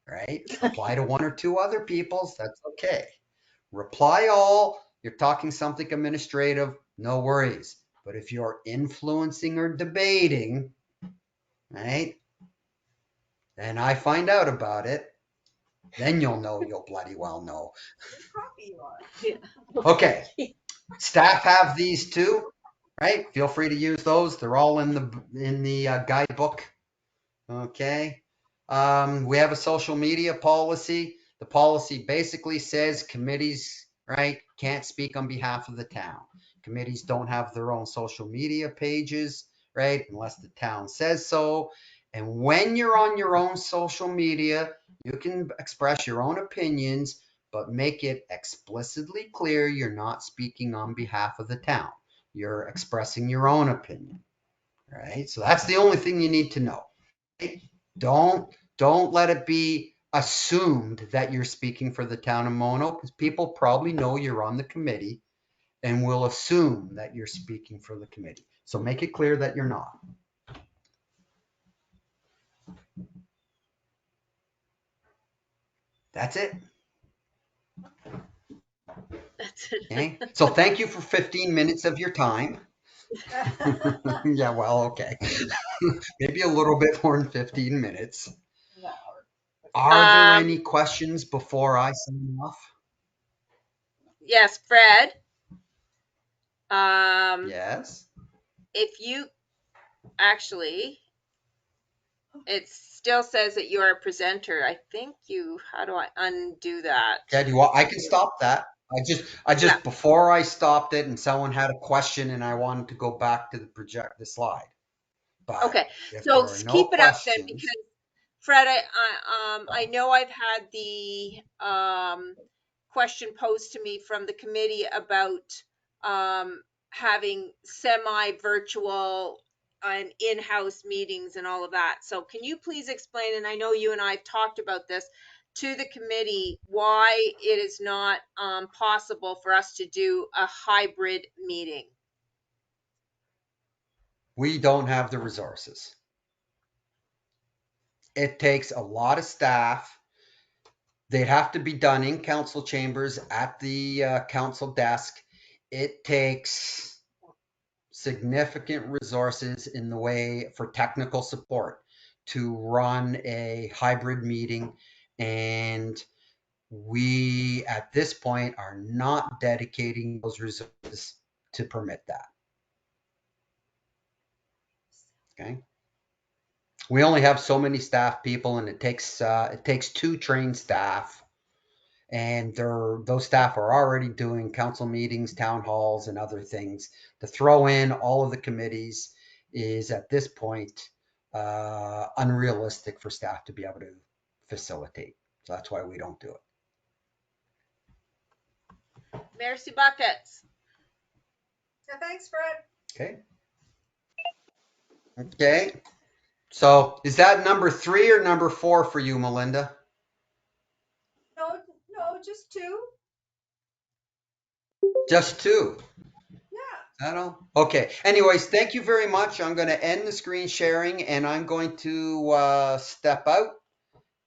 right? Reply to one or two other people's, that's okay. Reply all, you're talking something administrative, no worries. But if you're influencing or debating, right, and I find out about it, then you'll bloody well know. Okay, staff have these too, right? Feel free to use those. They're all in the guidebook. Okay. We have a social media policy. The policy basically says committees, right, can't speak on behalf of the town. Committees don't have their own social media pages, right, unless the town says so. And when you're on your own social media, you can express your own opinions, but make it explicitly clear you're not speaking on behalf of the town. You're expressing your own opinion, right? So that's the only thing you need to know. Right? Don't let it be assumed that you're speaking for the town of Mono, because people probably know you're on the committee and will assume that you're speaking for the committee. So make it clear that you're not. That's it. That's it. Okay. So thank you for 15 minutes of your time. Yeah, well, okay. Maybe a little bit more than 15 minutes. Are there any questions before I sign off? Yes, Fred. Yes. If you actually, it still says that you're a presenter. I think how do I undo that? Yeah, I can stop that. I just Yeah. before I stopped it and someone had a question and I wanted to go back to the slide. But Okay, if so there are no keep it up then, questions, because Fred, I know I've had the question posed to me from the committee about having semi-virtual and in-house meetings and all of that. So can you please explain, and I know you and I have talked about this, to the committee why it is not possible for us to do a hybrid meeting? we don't have the resources. It takes a lot of staff. They'd have to be done in council chambers at the council desk. It takes significant resources in the way for technical support to run a hybrid meeting. And we, at this point, are not dedicating those resources to permit that. Okay. We only have so many staff people, and it takes 2 trained staff, and those staff are already doing council meetings, town halls, and other things. To throw in all of the committees is at this point unrealistic for staff to be able to facilitate. So that's why we don't do it. Merci buckets. Yeah, thanks, Fred. Okay. Okay. So is that number 3 or number 4 for you, Melinda? No, just 2. Just 2. Yeah. I don't. Okay. Anyways, thank you very much. I'm going to end the screen sharing, and I'm going to step out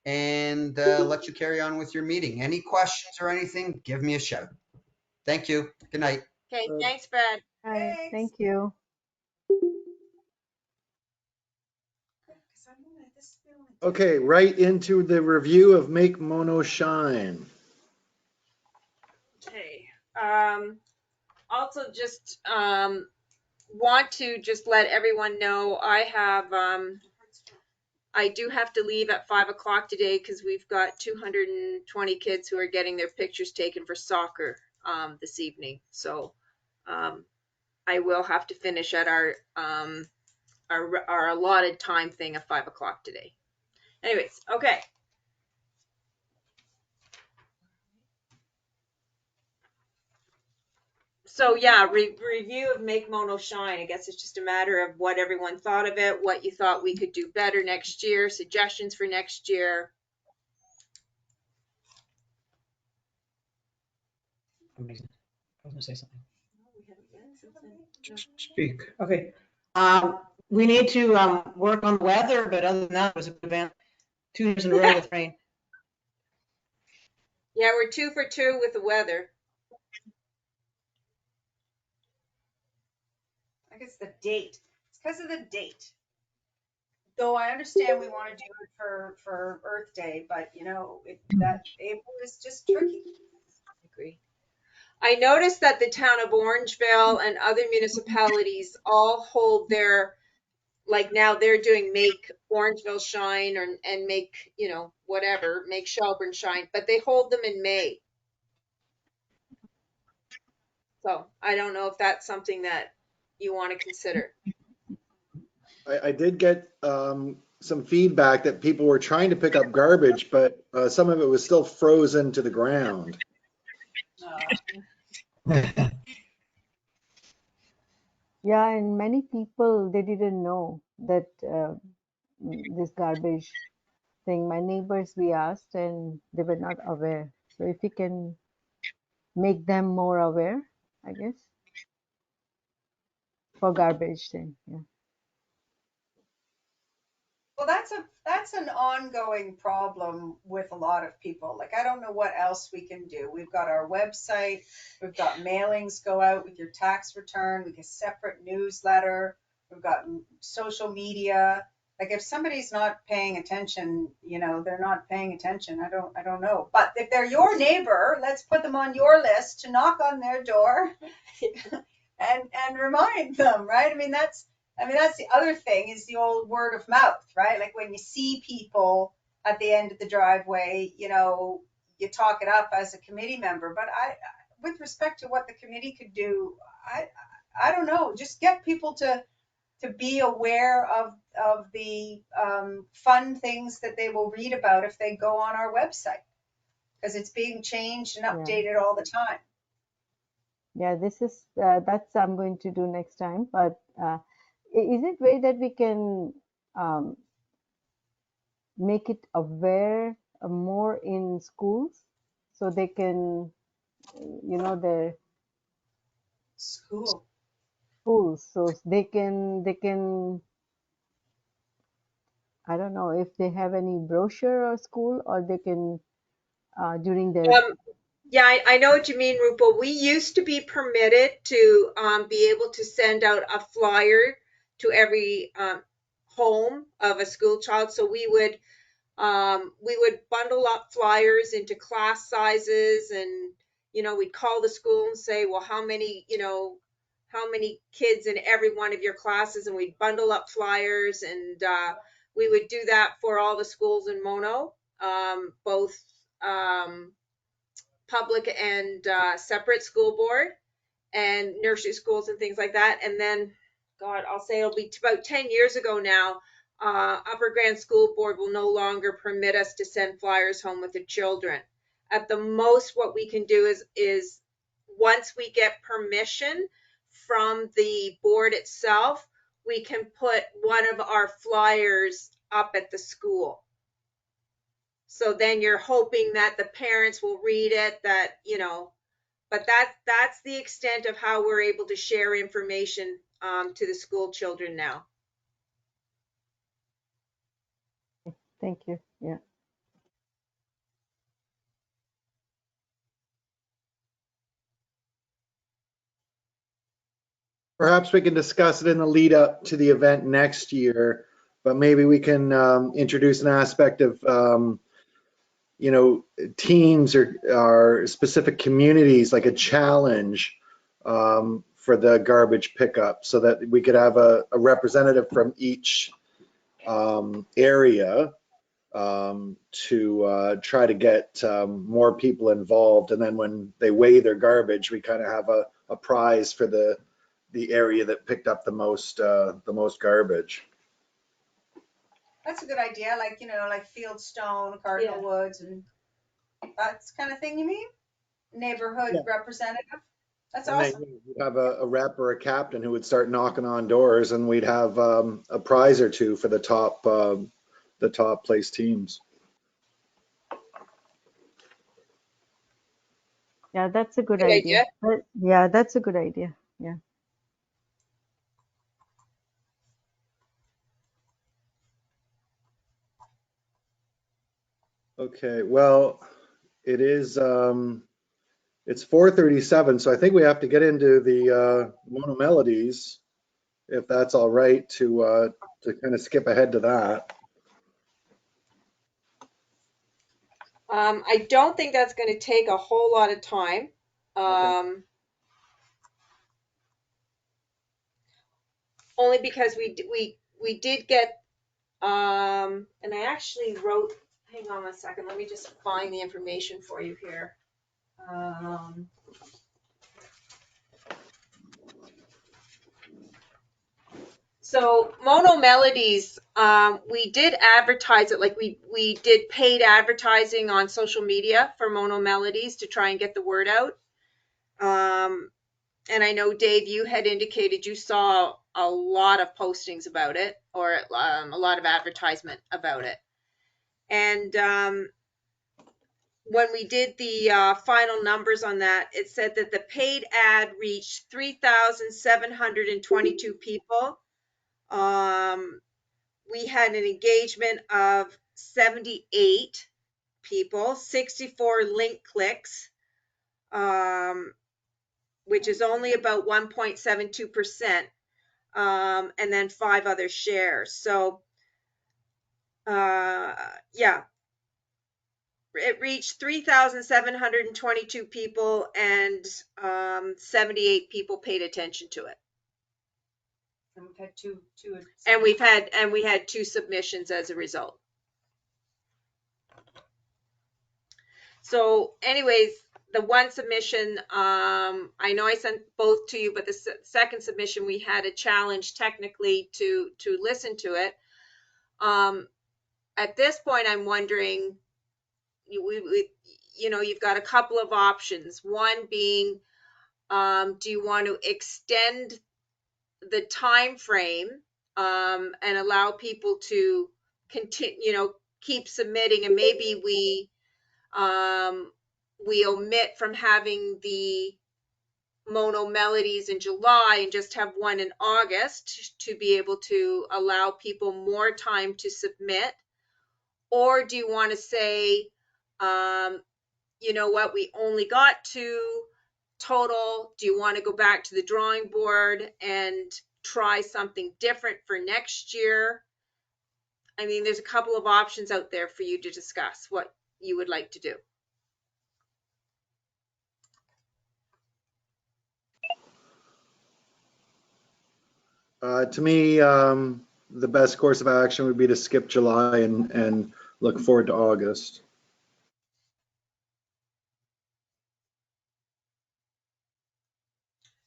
and let you carry on with your meeting. Any questions or anything, give me a shout. Thank you. Good night. Okay, thanks, Fred. Thanks. Thank you. Okay, right into the review of Make Mono Shine. Okay. Also just want to just let everyone know I do have to leave at 5 o'clock today because we've got 220 kids who are getting their pictures taken for soccer this evening. So I will have to finish at our allotted time thing at 5 o'clock today. Anyways, okay. So yeah, review of Make Mono Shine. I guess it's just a matter of what everyone thought of it, what you thought we could do better next year, suggestions for next year. Amazing. I was gonna say something. Speak. Okay. We need to work on the weather, but other than that, it was a good event. 2 years in a row with rain. Yeah, we're 2 for 2 with the weather. I guess the date. It's because of the date. Though I understand we want to do it for Earth Day, but you know, that April is just tricky. Agree. I noticed that the town of Orangeville and other municipalities all hold their, like now they're doing Make Orangeville Shine and make, you know, whatever, Make Shelburne Shine, but they hold them in May. So I don't know if that's something that you want to consider. I did get some feedback that people were trying to pick up garbage, but some of it was still frozen to the ground. Yeah, and many people, they didn't know that this garbage thing. My neighbors, we asked, and they were not aware. So if we can make them more aware, I guess, for garbage thing. Yeah. Well, that's an ongoing problem with a lot of people. Like, I don't know what else we can do. We've got our website, we've got mailings go out with your tax return, we get separate newsletter, we've got social media. Like, if somebody's not paying attention, you know, they're not paying attention. I don't know. But if they're your neighbor, let's put them on your list to knock on their door and remind them, right? I mean, that's the other thing is the old word of mouth, right? Like when you see people at the end of the driveway, you know, you talk it up as a committee member. But with respect to what the committee could do, I don't know. Just get people to be aware of the fun things that they will read about if they go on our website, because it's being changed and updated all the time. Yeah, this is that's I'm going to do next time. But is it way that we can make it aware more in schools so they can, you know, their schools, so they can I don't know if they have any brochure or school, or they can during their Yeah, I know what you mean, Rupal. We used to be permitted to be able to send out a flyer to every home of a school child. So we would bundle up flyers into class sizes, and you know, we'd call the school and say, well, how many kids in every one of your classes, and we'd bundle up flyers, and we would do that for all the schools in Mono, both public and separate school board and nursery schools and things like that. And then, God, I'll say it'll be about 10 years ago now, Upper Grand School Board will no longer permit us to send flyers home with the children. At the most, what we can do is once we get permission from the board itself, we can put one of our flyers up at the school. So then you're hoping that the parents will read it, that, you know, but that's the extent of how we're able to share information to the school children now. Thank you. Yeah. Perhaps we can discuss it in the lead up to the event next year, but maybe we can introduce an aspect of, you know, teams or specific communities, like a challenge for the garbage pickup, so that we could have a representative from each area to try to get more people involved. And then when they weigh their garbage, we kind of have a prize for the area that picked up the most garbage. That's a good idea. Like, you know, like Fieldstone, Cardinal Woods, and that's kind of thing. You mean neighborhood representative? That's And then awesome. we'd have a rep or a captain who would start knocking on doors, and we'd have a prize or two for the top place teams. Yeah, that's a good Good idea. idea. Yeah, that's a good idea. Yeah. Okay, well, it is it's 4:37, so I think we have to get into the Mono Melodies, if that's all right, to kind of skip ahead to that. I don't think that's going to take a whole lot of time. Only because we did get and I actually wrote. Hang on 1 second. Let me just find the information for you here. So Mono Melodies, we did advertise it, like we did paid advertising on social media for Mono Melodies to try and get the word out. And I know, Dave, you had indicated you saw a lot of postings about it, or a lot of advertisement about it. And when we did the final numbers on that, it said that the paid ad reached 3,722 people. We had an engagement of 78 people, 64 link clicks, which is only about 1.72%, and then 5 other shares. So, yeah, it reached 3,722 people, and 78 people paid attention to it. And we've had two. And we had 2 submissions as a result. So anyways, the one submission, I know I sent both to you, but the second submission, we had a challenge technically to listen to it. At this point, I'm wondering, you've got a couple of options. One being, do you want to extend the time frame and allow people to continue, keep submitting, and maybe we omit from having the Mono Melodies in July and just have one in August to be able to allow people more time to submit? Or do you want to say, you know what, we only got 2 total. Do you want to go back to the drawing board and try something different for next year? I mean, there's a couple of options out there for you to discuss what you would like to do. To me, the best course of action would be to skip July and look forward to August.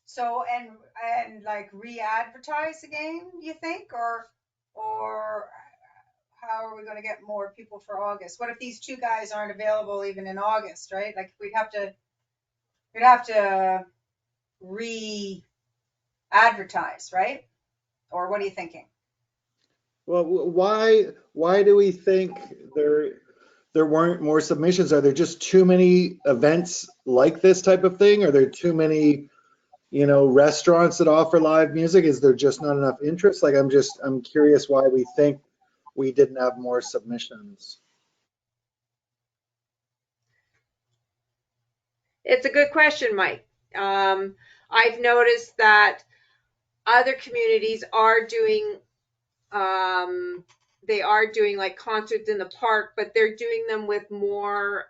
So, and like re-advertise again, you think, or how are we going to get more people for August? What if these 2 guys aren't available even in August, right? Like we'd have to re-advertise, right? Or what are you thinking? Well, why do we think there weren't more submissions? Are there just too many events like this type of thing? Are there too many, restaurants that offer live music? Is there just not enough interest? Like, I'm curious why we think we didn't have more submissions. It's a good question, Mike. I've noticed that other communities are doing like concerts in the park, but they're doing them with more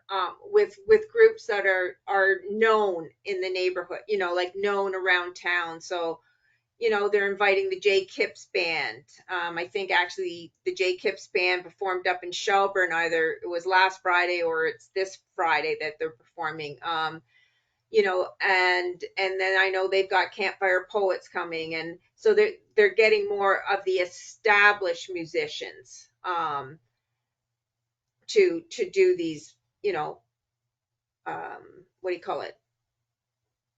with groups that are known in the neighborhood, like known around town. So, they're inviting the J Kips band. I think actually the J Kips band performed up in Shelburne, either it was last Friday or it's this Friday that they're performing. And then I know they've got Campfire Poets coming, and so they're getting more of the established musicians to do these, what do you call it?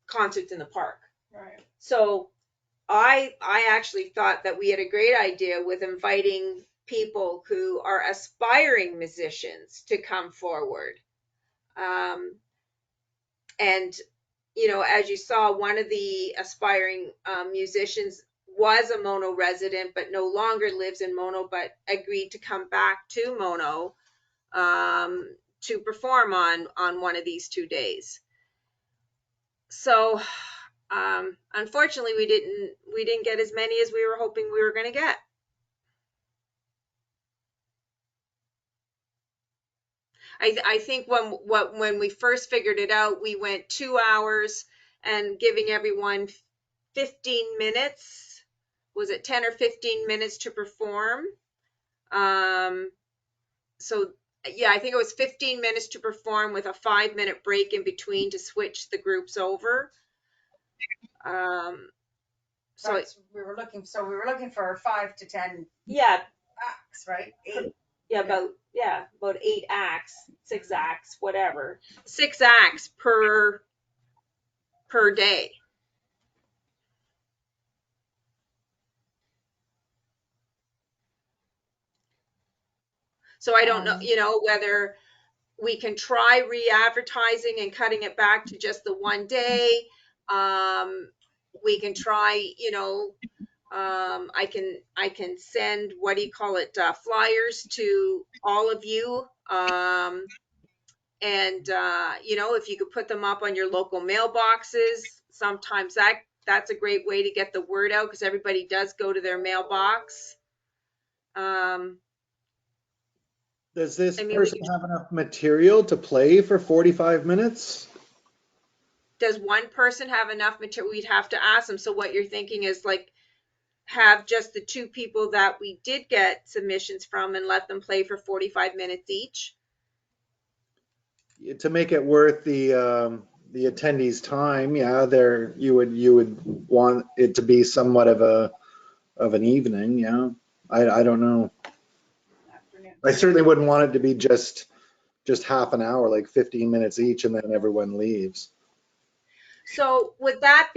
concerts in the park. Right. So I actually thought that we had a great idea with inviting people who are aspiring musicians to come forward. And, you know, as you saw, one of the aspiring musicians was a Mono resident, but no longer lives in Mono, but agreed to come back to Mono to perform on one of these 2 days. So unfortunately, we didn't get as many as we were hoping we were going to get. I think when we first figured it out, we went 2 hours and giving everyone 15 minutes. Was it 10 or 15 minutes to perform? So yeah, I think it was 15 minutes to perform with a 5-minute break in between to switch the groups over. So Right, we were looking for 5 to 10 yeah, acts, right? 8. yeah, about 8 acts, 6 acts, whatever. 6 acts per day. So I don't know, you know, whether we can try re-advertising and cutting it back to just the 1 day. We can try, you know, I can send, what do you call it, flyers to all of you. And you know, if you could put them up on your local mailboxes, sometimes that's a great way to get the word out, because everybody does go to their mailbox. Does this I mean, person have enough material to play for 45 minutes? Does one person have enough material? We'd have to ask them. So what you're thinking is, like, have just the 2 people that we did get submissions from and let them play for 45 minutes each? To make it worth the attendees' time, yeah, you would want it to be somewhat of an evening, yeah. I don't know. Afternoon. I certainly wouldn't want it to be just half an hour, like 15 minutes each, and then everyone leaves. So would that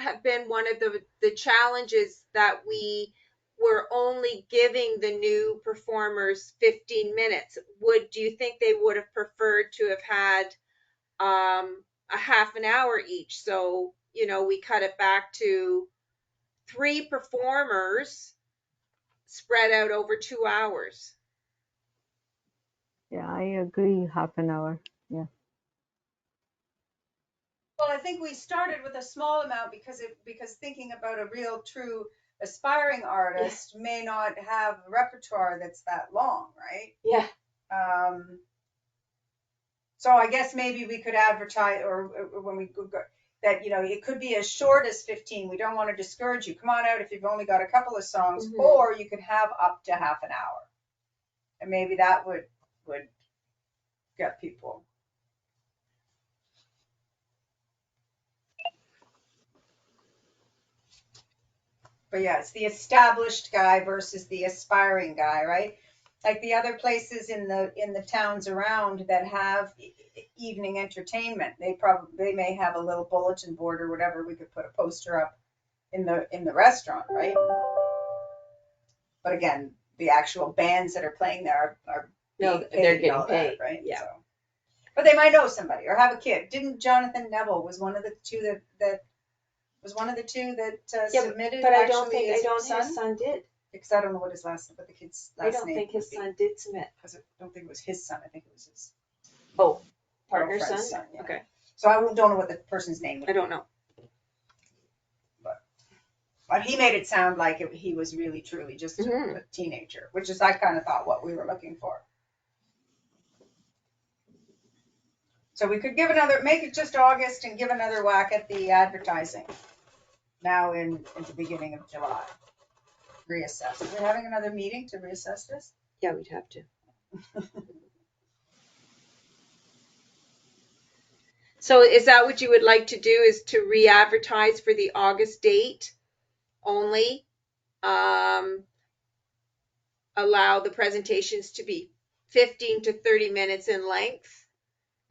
have been one of the challenges, that we were only giving the new performers 15 minutes? Do you think they would have preferred to have had a half an hour each? So, you know, we cut it back to 3 performers spread out over 2 hours. Yeah, I agree, half an hour. Yeah. Well, I think we started with a small amount because thinking about a real true aspiring artist may not have a repertoire that's that long, right? Yeah. So I guess maybe we could advertise, or when we go, that, you know, it could be as short as 15. We don't want to discourage you. Come on out if you've only got a couple of songs, Mhm. or you could have up to half an hour. And maybe that would get people. But yeah, it's the established guy versus the aspiring guy, right? Like the other places in the towns around that have evening entertainment, they may have a little bulletin board or whatever. We could put a poster up in the restaurant, right? But again, the actual bands that are playing there are No, being they're paid getting and all that, paid, right? yeah. So, but they might know somebody or have a kid. Didn't Jonathan Neville was one of the 2 that was one of the 2 that submitted? But I actually, don't think is his son did. Because I don't know what his last, what the kid's last name. I don't think his son did submit. Because I don't think it was his son. I think it was his Partner's girlfriend's son? yeah. Okay. So I don't know what the person's name was. I don't know. But he made it sound like he was really truly just a teenager, which is, I kind of thought, what we were looking for. So we could make it just August and give another whack at the advertising now in the beginning of July. Reassess. Are we having another meeting to reassess this? Yeah, we'd have to. So is that what you would like to do, is to re-advertise for the August date only? Allow the presentations to be 15 to 30 minutes in length,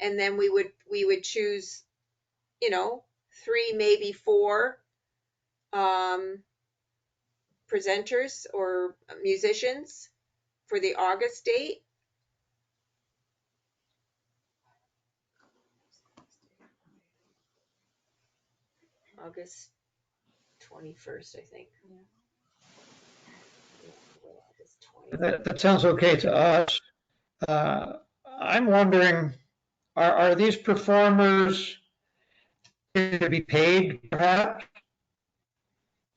and then we would choose, you know, 3, maybe 4 presenters or musicians for the August date. August 21st, I think. August 20th. That sounds okay to us. I'm wondering, are these performers going to be paid perhaps?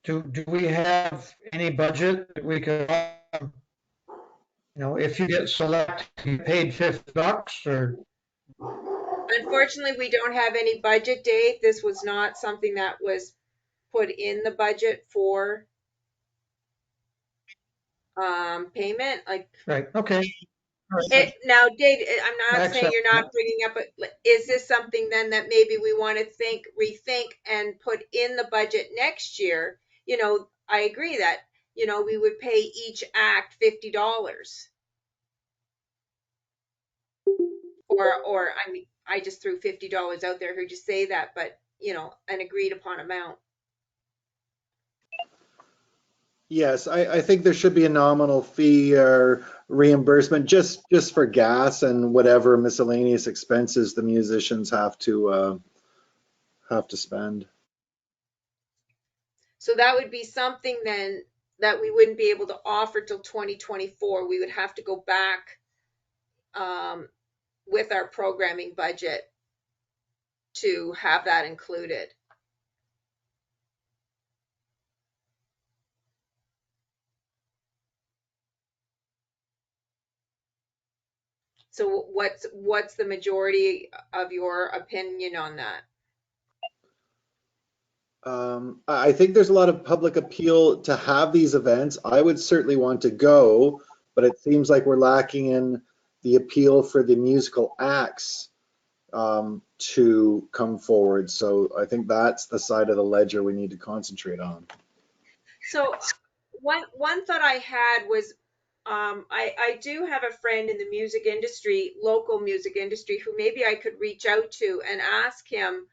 Do we have any budget that we could, if you get selected, you paid $50 or? Unfortunately, we don't have any budget date. This was not something that was put in the budget for payment. Like, Right, okay. now, Dave, I'm not saying Excellent. you're not bringing up, is this something then that maybe we want to rethink and put in the budget next year? I agree that, we would pay each act $50. Or I mean, I just threw $50 out there, heard you say that, but, an agreed upon amount. Yes, I think there should be a nominal fee or reimbursement just for gas and whatever miscellaneous expenses the musicians have to spend. So that would be something then that we wouldn't be able to offer till 2024. We would have to go back with our programming budget to have that included. So what's the majority of your opinion on that? I think there's a lot of public appeal to have these events. I would certainly want to go, but it seems like we're lacking in the appeal for the musical acts to come forward. So I think that's the side of the ledger we need to concentrate on. So one thought I had was, I do have a friend in the music industry, local music industry, who maybe I could reach out to and ask him,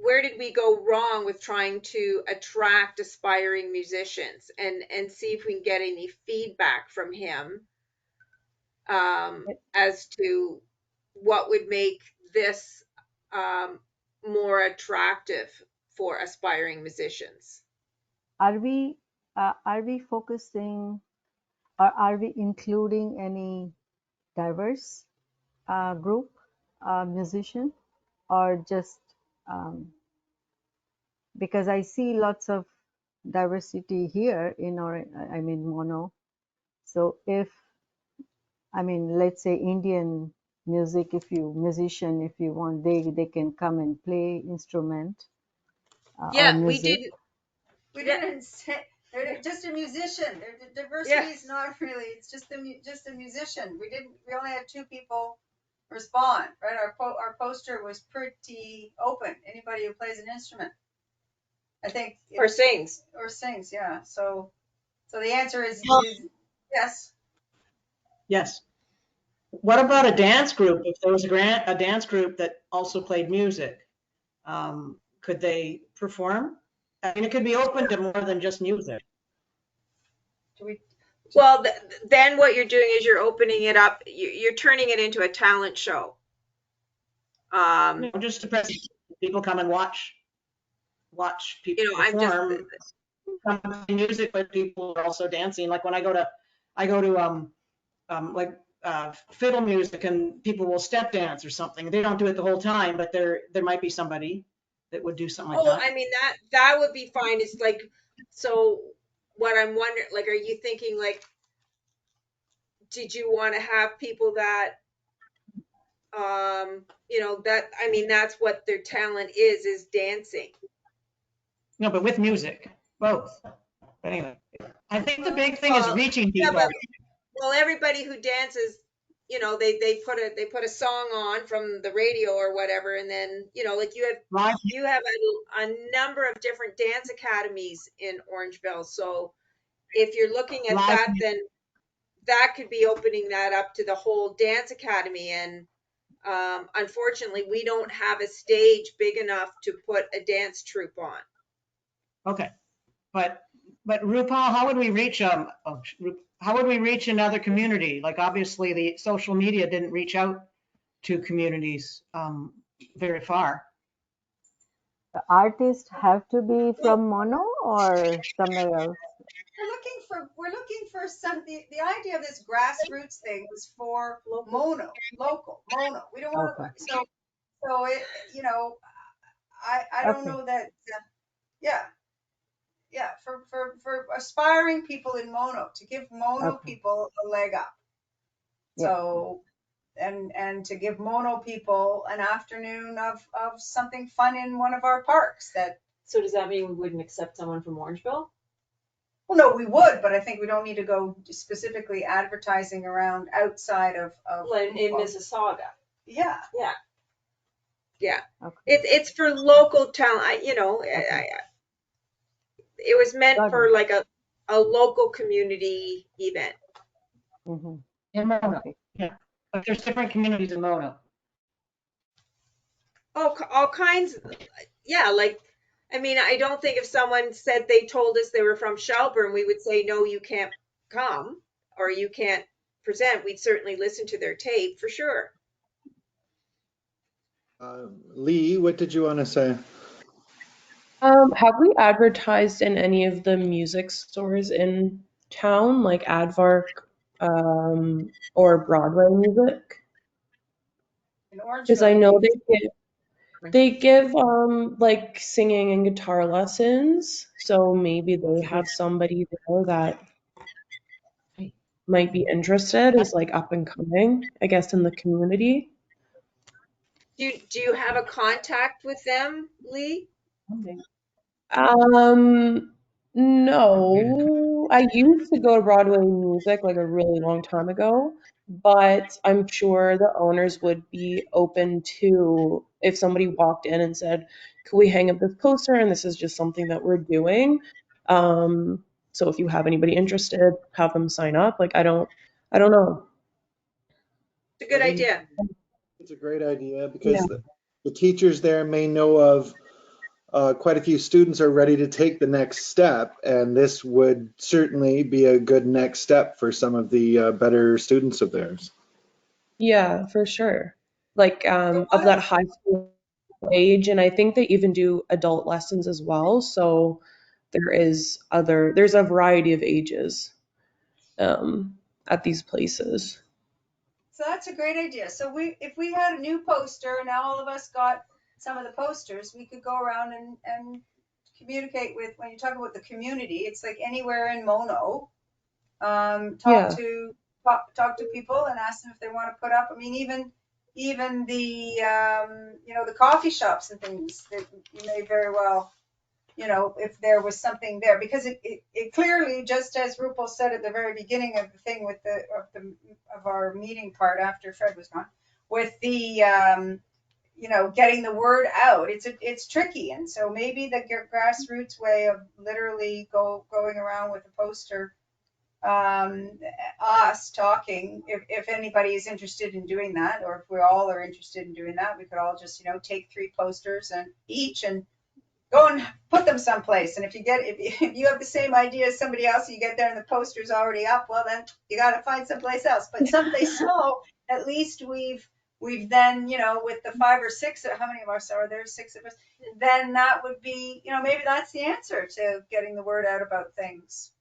where did we go wrong with trying to attract aspiring musicians, and see if we can get any feedback from him as to what would make this more attractive for aspiring musicians. Are we focusing, or are we including any diverse group musician, or just because I see lots of diversity here in Mono. So let's say Indian music, if you want, they can come and play instrument. Yeah, or we music. did. We didn't say they're just a musician. Diversity is not really. It's just a musician. We only had 2 people respond. Right. Our poster was pretty open. Anybody who plays an instrument, I think. Or sings. Yeah. So the answer is yes. Yes. What about a dance group? If there was a dance group that also played music, could they perform? I mean, it could be open to more than just music. Well, then what you're doing is you're opening it up. You're turning it into a talent show. Just to people come and watch people perform. Come play music, but people are also dancing. Like when I go to fiddle music, and people will step dance or something. They don't do it the whole time, but there might be somebody that would do something like that. I mean, that would be fine. It's like, so what I'm wondering, like, are you thinking, like, did you want to have people that, that's what their talent is dancing? No, but with music, both. But anyway, I think the big thing is reaching people. Yeah, well, everybody who dances, they put a song on from the radio or whatever, and then like you have a number of different dance academies in Orangeville. So if you're looking at that, then that could be opening that up to the whole dance academy, and Unfortunately, we don't have a stage big enough to put a dance troupe on. Okay, but RuPaul, how would we reach how would we reach another community? Like obviously the social media didn't reach out to communities very far. The artists have to be from Mono or somewhere else? We're looking for some, the idea of this grassroots thing was for local. We don't want Okay. to, so it, you know, I don't Okay. know that, yeah, for aspiring people in Mono, to give Mono Okay. people a leg up. Yeah. So, and to give Mono people an afternoon of something fun in one of our parks that. So does that mean we wouldn't accept someone from Orangeville? Well, no, we would, but I think we don't need to go specifically advertising around outside of. Like in Mississauga? Yeah. Yeah. Yeah. Okay. It's for local talent. It was meant Got for it. like a local community event. Mm-hmm. In Mono, Okay. yeah. But there's different communities in Mono. Oh, all kinds. Yeah, like, I mean, I don't think if someone said they told us they were from Shelburne, we would say, no, you can't come or you can't present. We'd certainly listen to their tape for sure. Lee, what did you want to say? Have we advertised in any of the music stores in town, like Aardvark, or Broadway music? In Orangeville. Because I know they give like singing and guitar lessons, so maybe they have somebody there that might be interested, is like up and coming, I guess, in the community. Do you have a contact with them, Lee? No, I used to go to Broadway music like a really long time ago, but I'm sure the owners would be open to if somebody walked in and said, "Could we hang up this poster?" And this is just something that we're doing. So if you have anybody interested, have them sign up. Like I don't know. It's a good idea. It's a great idea because the teachers there may know of quite a few students are ready to take the next step, and this would certainly be a good next step for some of the better students of theirs. Yeah, for sure. Like of that high school age, and I think they even do adult lessons as well. So there's a variety of ages at these places. So that's a great idea. So if we had a new poster and now all of us got some of the posters, we could go around and communicate with, when you talk about the community, it's like anywhere in Mono, talk to people and ask them if they want to put up. I mean, even the, the coffee shops and things that you may very well, if there was something there, because it clearly, just as RuPaul said at the very beginning of the thing with of our meeting part after Fred was gone, with the, getting the word out, it's tricky. And so maybe the grassroots way of literally going around with a poster, us talking, if anybody is interested in doing that, or if we all are interested in doing that, we could all just, take 3 posters and go and put them someplace. And if you have the same idea as somebody else, you get there and the poster's already up, well, then you got to find someplace else. But someplace small, at least we've then, with the 5 or 6, how many of us are there? 6 of us. Then that would be, maybe that's the answer to getting the word out about things.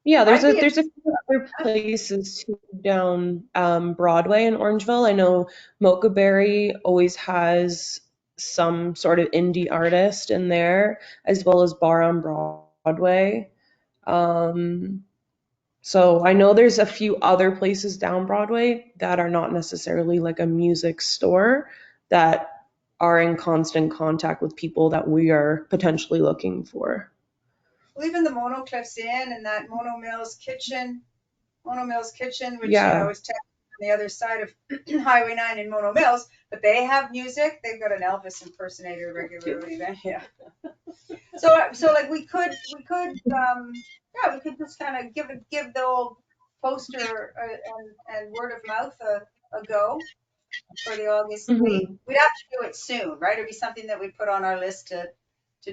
Yeah, there's a few other places too down Broadway in Orangeville. I know Mochaberry always has some sort of indie artist in there, as well as Bar on Broadway. So I know there's a few other places down Broadway that are not necessarily like a music store that are in constant contact with people that we are potentially looking for. Well, even the Mono Cliffs Inn and that Mono Mills Kitchen, which is on the other side of Highway 9 in Mono Mills, but they have music. They've got an Elvis impersonator regularly then. Yeah. So like we could just kind of give the old poster and word of mouth a go. for the August Mhm. meeting. We'd have to do it soon, right? It'd be something that we put on our list to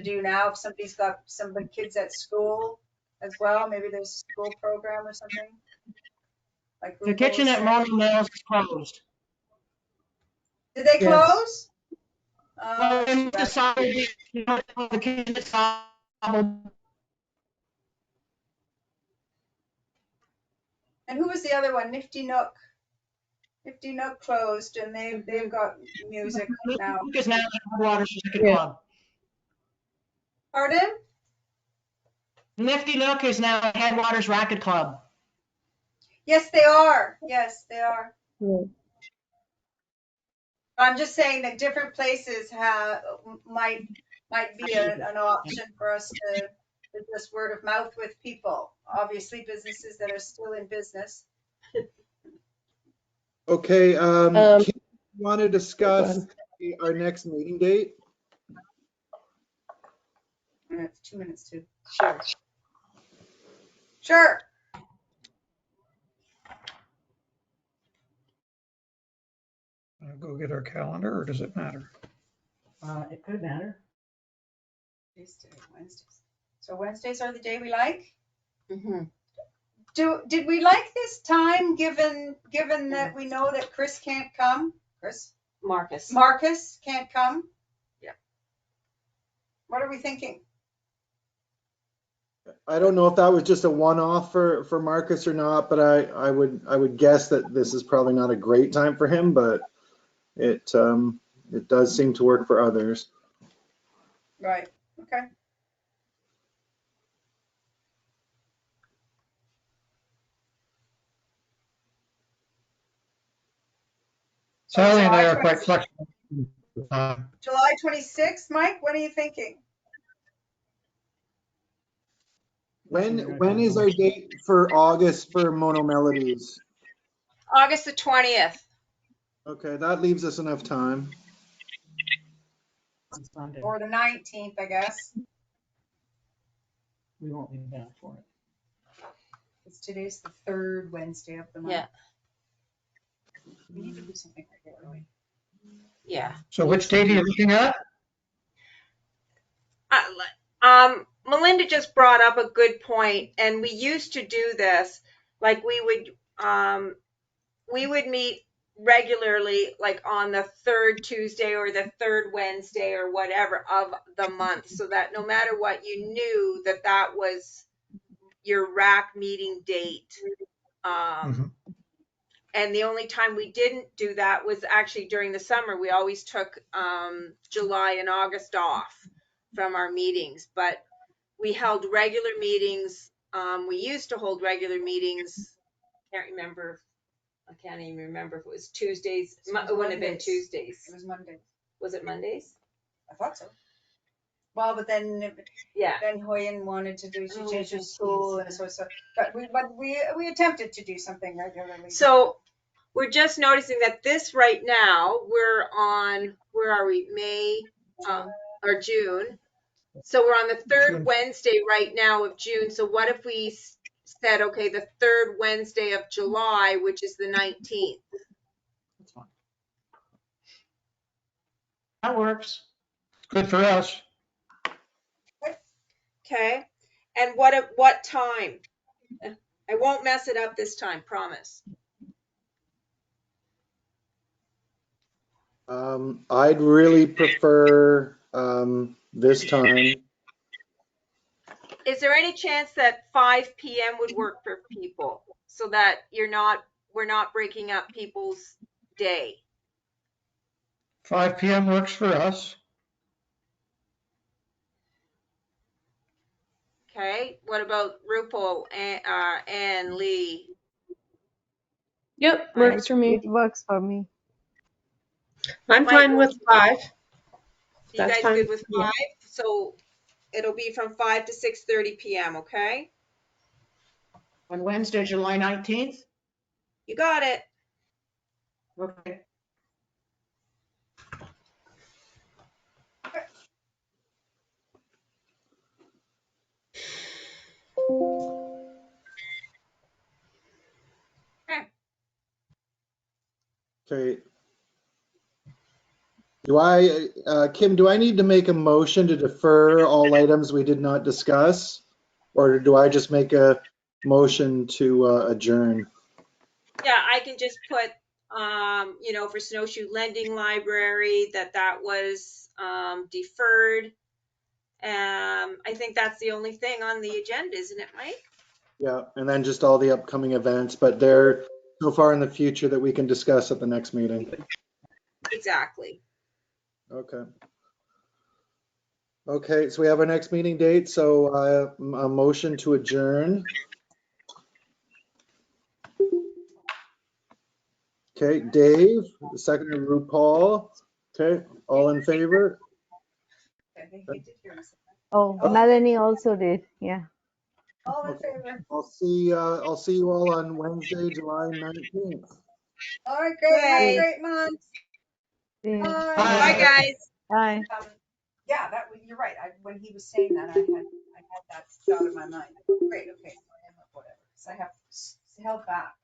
do now. If somebody's got some kids at school as well, maybe there's a school program or something. Like The Rupa kitchen was at saying. Mona Mills is closed. Did they Yes. close? Well, Too we bad. decided, you know, the kitchen is all- And who was the other one? Nifty Nook. Nifty Nook closed, and they've got music now. Because now the Headwaters Racquet Yeah. Club. Pardon? Nifty Nook is now Headwaters Racquet Club. Yes, they are. Yes, they are. Yeah. I'm just saying that different places might be an option for us to just word of mouth with people. Obviously, businesses that are still in business. Okay, Kim, you want to Go discuss ahead. our next meeting date? It's 2 minutes too. Sure. Sure. Go get our calendar, or does it matter? It could matter. Tuesday, Wednesdays. So Wednesdays are the day we like? Mhm. Did we like this time given that we know that Chris can't come? Marcus can't come? Yeah. What are we thinking? I don't know if that was just a one-off for Marcus or not, but I would guess that this is probably not a great time for him, but it does seem to work for others. Right, okay. So Sally and I July are quite 26th flexible. July 26th, Mike, what are you thinking? When is our date for August for Mono Melodies? August the 20th. Okay, that leaves us enough time. On Sunday. Or the 19th, I guess. We won't be back for it. It's today's the third Wednesday of the month. Yeah. We need to do something regularly. Yeah. So which date are you looking at? Melinda just brought up a good point, and we used to do this. Like we would meet regularly, like on the third Tuesday or the third Wednesday or whatever of the month, so that no matter what, you knew that was your RAC meeting date. And the only time we didn't do that was actually during the summer. We always took July and August off from our meetings, but we held regular meetings. We used to hold regular meetings. I can't even remember if it was Tuesdays. It wouldn't have been Tuesdays. It was Mondays. Was it Mondays? I thought so. Well, but then Yeah. Ben Hoyen wanted to do, she Oh, changed her geez. school and so, but we attempted to do something regularly. So we're just noticing that this right now, we're on, where are we? May or June. So we're on the third June. Wednesday right now of June. So what if we said, okay, the third Wednesday of July, which is the 19th? That's fine. That works. Good for us. Okay. And what time? I won't mess it up this time, promise. I'd really prefer this time. Is there any chance that 5 p.m. would work for people so that we're not breaking up people's day? 5 p.m. works for us. Okay. What about Rupal and Lee? Yep, works for me. It works for me. I'm fine with 5. You That's guys fine. good with 5? So it'll be from 5 to 6:30 p.m. Okay. On Wednesday, July 19th? You got it. Okay. Okay. Kim, do I need to make a motion to defer all items we did not discuss? Or do I just make a motion to adjourn? Yeah, I can just put, for Snowshoe Lending Library, that was deferred. I think that's the only thing on the agenda, isn't it, Mike? Yeah, and then just all the upcoming events, but they're so far in the future that we can discuss at the next meeting. Exactly. Okay. Okay, so we have our next meeting date, so a motion to adjourn. Okay, Dave, the second RuPaul. Okay, all in favor? I think you did hear me say that. Oh, Melanie also did. Yeah. All in favor? I'll see you all on Wednesday, July 19th. All right, great. Have a Okay. great month. Yeah. Bye. Bye, guys. Bye. Yeah, you're right. When he was saying that, I had that thought in my mind. Great, okay, whatever. So I have held back.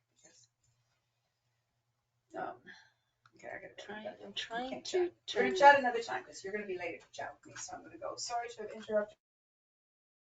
Okay, I gotta go. I'm trying Can't to chat. We're gonna chat another time because you're gonna be later to chat with me, so I'm gonna go. Sorry to have interrupted.